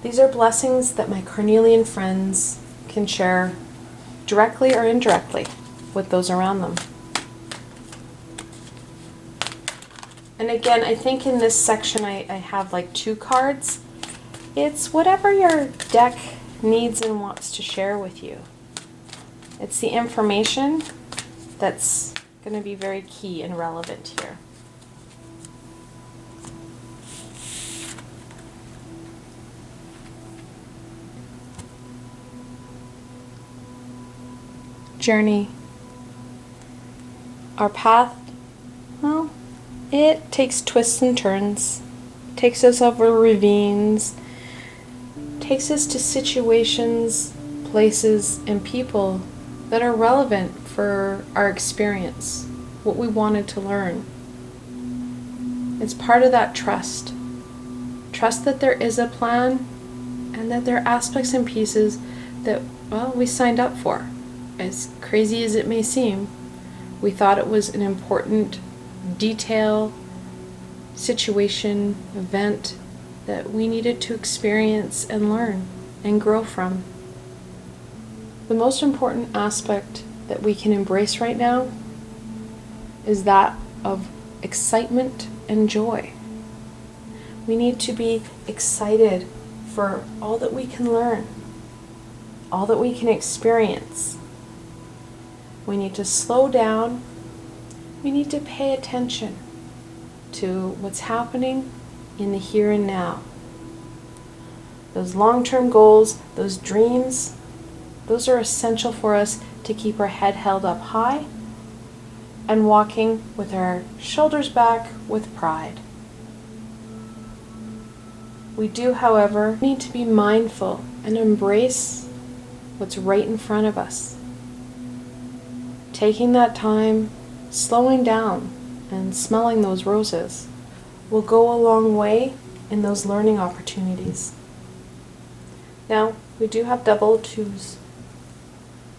These are blessings that my Carnelian friends can share directly or indirectly with those around them. And again, I think in this section I have like 2 cards. It's whatever your deck needs and wants to share with you. It's the information that's going to be very key and relevant here. Journey. Our path, well, it takes twists and turns, takes us over ravines, takes us to situations, places, and people that are relevant for our experience, what we wanted to learn. It's part of that trust. Trust that there is a plan and that there are aspects and pieces that, well, we signed up for. As crazy as it may seem, we thought it was an important detail, situation, event that we needed to experience and learn and grow from. The most important aspect that we can embrace right now is that of excitement and joy. We need to be excited for all that we can learn, all that we can experience. We need to slow down. We need to pay attention to what's happening in the here and now. Those long-term goals, those dreams, those are essential for us to keep our head held up high and walking with our shoulders back with pride. We do, however, need to be mindful and embrace what's right in front of us. Taking that time, slowing down, and smelling those roses will go a long way in those learning opportunities. Now, we do have double twos.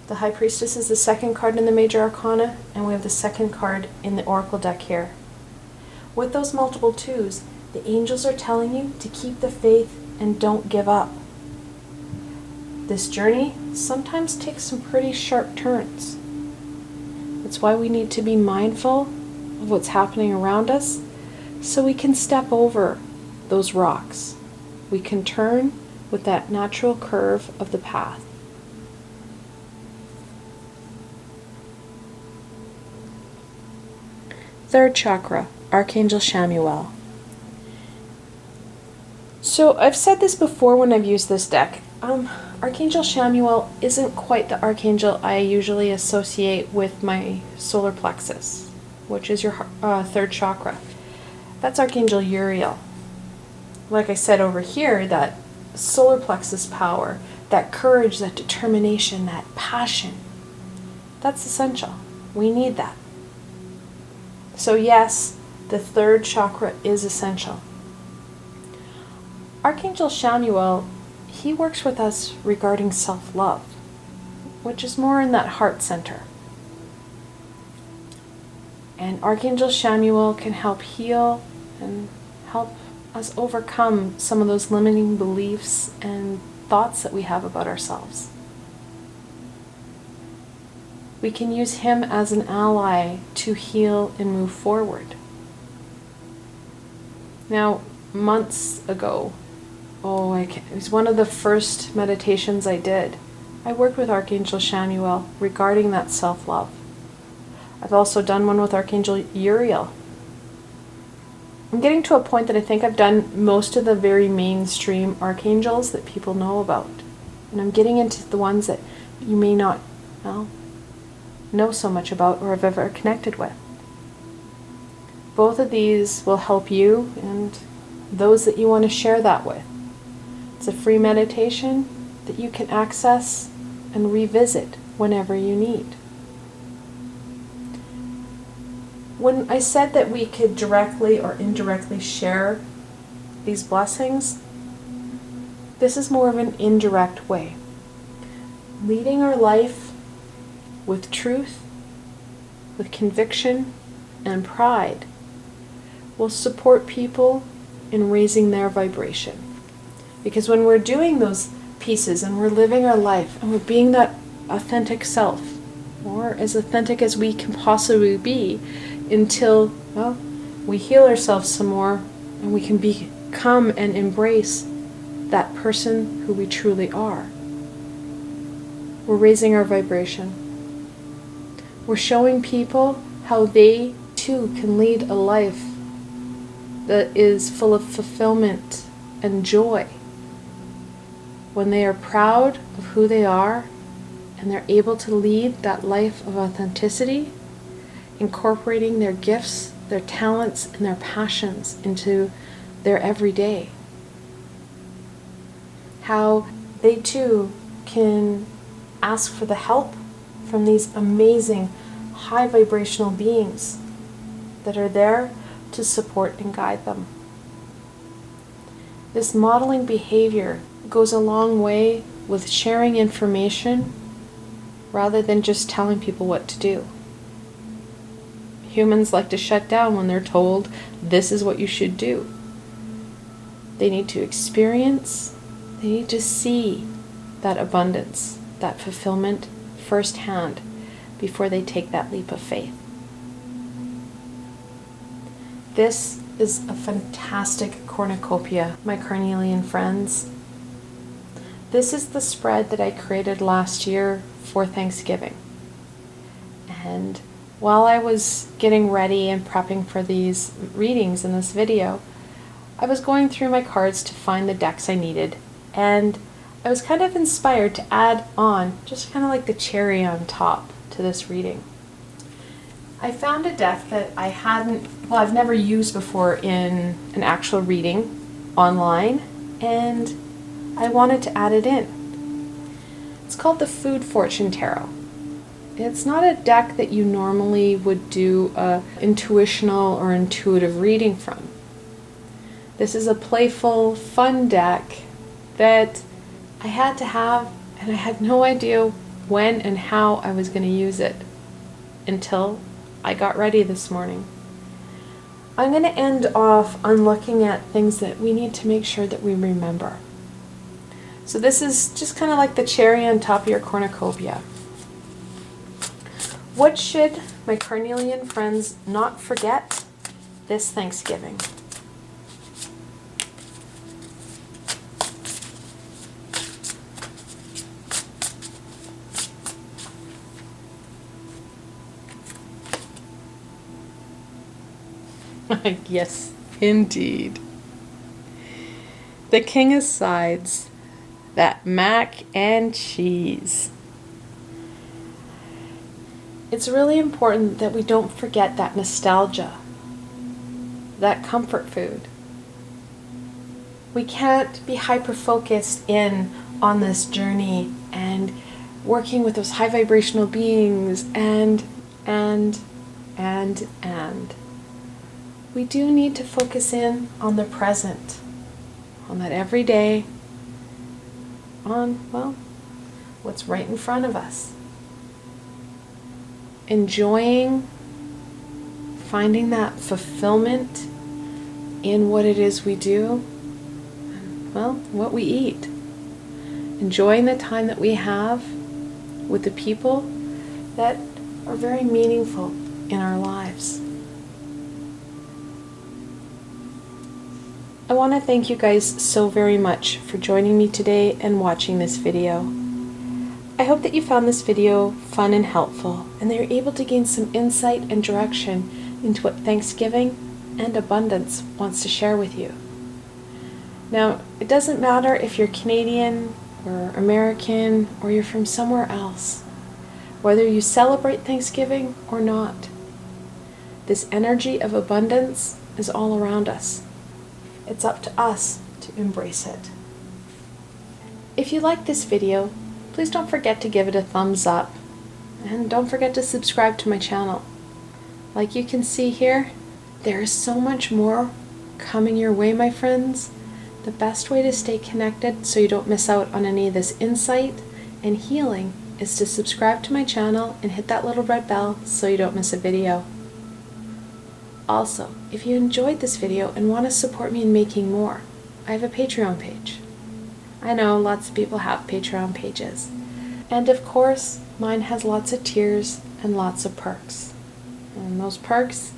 The High Priestess is the second card in the Major Arcana, and we have the second card in the Oracle deck here. With those multiple twos, the angels are telling you to keep the faith and don't give up. This journey sometimes takes some pretty sharp turns. That's why we need to be mindful of what's happening around us so we can step over those rocks. We can turn with that natural curve of the path. Third chakra, Archangel Chamuel. So I've said this before when I've used this deck. Archangel Chamuel isn't quite the archangel I usually associate with my solar plexus, which is your third chakra. That's Archangel Uriel. Like I said over here, that solar plexus power, that courage, that determination, that passion, that's essential. We need that. So yes, the third chakra is essential. Archangel Chamuel, he works with us regarding self-love, which is more in that heart center. And Archangel Chamuel can help heal and help us overcome some of those limiting beliefs and thoughts that we have about ourselves. We can use him as an ally to heal and move forward. Now, months ago, it was one of the first meditations I did. I worked with Archangel Chamuel regarding that self-love. I've also done one with Archangel Uriel. I'm getting to a point that I think I've done most of the very mainstream archangels that people know about. And I'm getting into the ones that you may not know so much about or have ever connected with. Both of these will help you and those that you want to share that with. It's a free meditation that you can access and revisit whenever you need. When I said that we could directly or indirectly share these blessings, this is more of an indirect way. Leading our life with truth, with conviction, and pride will support people in raising their vibration. Because when we're doing those pieces and we're living our life and we're being that authentic self, or as authentic as we can possibly be until, we heal ourselves some more and we can become and embrace that person who we truly are. We're raising our vibration. We're showing people how they too can lead a life that is full of fulfillment and joy. When they are proud of who they are and they're able to lead that life of authenticity, incorporating their gifts, their talents, and their passions into their everyday. How they too can ask for the help from these amazing high vibrational beings that are there to support and guide them. This modeling behavior goes a long way with sharing information rather than just telling people what to do. Humans like to shut down when they're told this is what you should do. They need to experience, they need to see that abundance, that fulfillment firsthand before they take that leap of faith. This is a fantastic cornucopia, my Carnelian friends. This is the spread that I created last year for Thanksgiving. And While I was getting ready and prepping for these readings in this video, I was going through my cards to find the decks I needed, and I was kind of inspired to add on, just kind of like the cherry on top to this reading. I found a deck that I've never used before in an actual reading online, and I wanted to add it in. It's called the Food Fortune Tarot. It's not a deck that you normally would do a intuitional or intuitive reading from. This is a playful, fun deck that I had to have, and I had no idea when and how I was going to use it until I got ready this morning. I'm going to end off on looking at things that we need to make sure that we remember. So this is just kind of like the cherry on top of your cornucopia. What should my Carnelian friends not forget this Thanksgiving? Yes, indeed. The King of Sides, that mac and cheese. It's really important that we don't forget that nostalgia, that comfort food. We can't be hyper-focused in on this journey and working with those high vibrational beings and. We do need to focus in on the present, on that every day, on, well, what's right in front of us. Enjoying, finding that fulfillment in what it is we do, and, well, what we eat. Enjoying the time that we have with the people that are very meaningful in our lives. I want to thank you guys so very much for joining me today and watching this video. I hope that you found this video fun and helpful, and that you're able to gain some insight and direction into what Thanksgiving and abundance wants to share with you. Now, it doesn't matter if you're Canadian or American or you're from somewhere else, whether you celebrate Thanksgiving or not. This energy of abundance is all around us. It's up to us to embrace it. If you like this video, please don't forget to give it a thumbs up, and don't forget to subscribe to my channel. Like you can see here, there is so much more coming your way, my friends. The best way to stay connected so you don't miss out on any of this insight and healing is to subscribe to my channel and hit that little red bell so you don't miss a video. Also, if you enjoyed this video and want to support me in making more, I have a Patreon page. I know lots of people have Patreon pages. And of course, mine has lots of tiers and lots of perks. And those perks,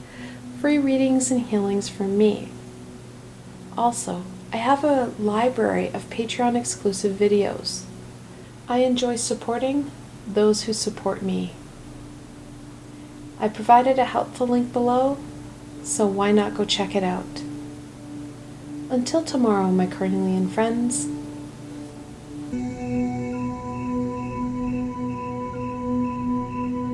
free readings and healings from me. Also, I have a library of Patreon exclusive videos. I enjoy supporting those who support me. I provided a helpful link below, so why not go check it out? Until tomorrow, my Carnelian friends,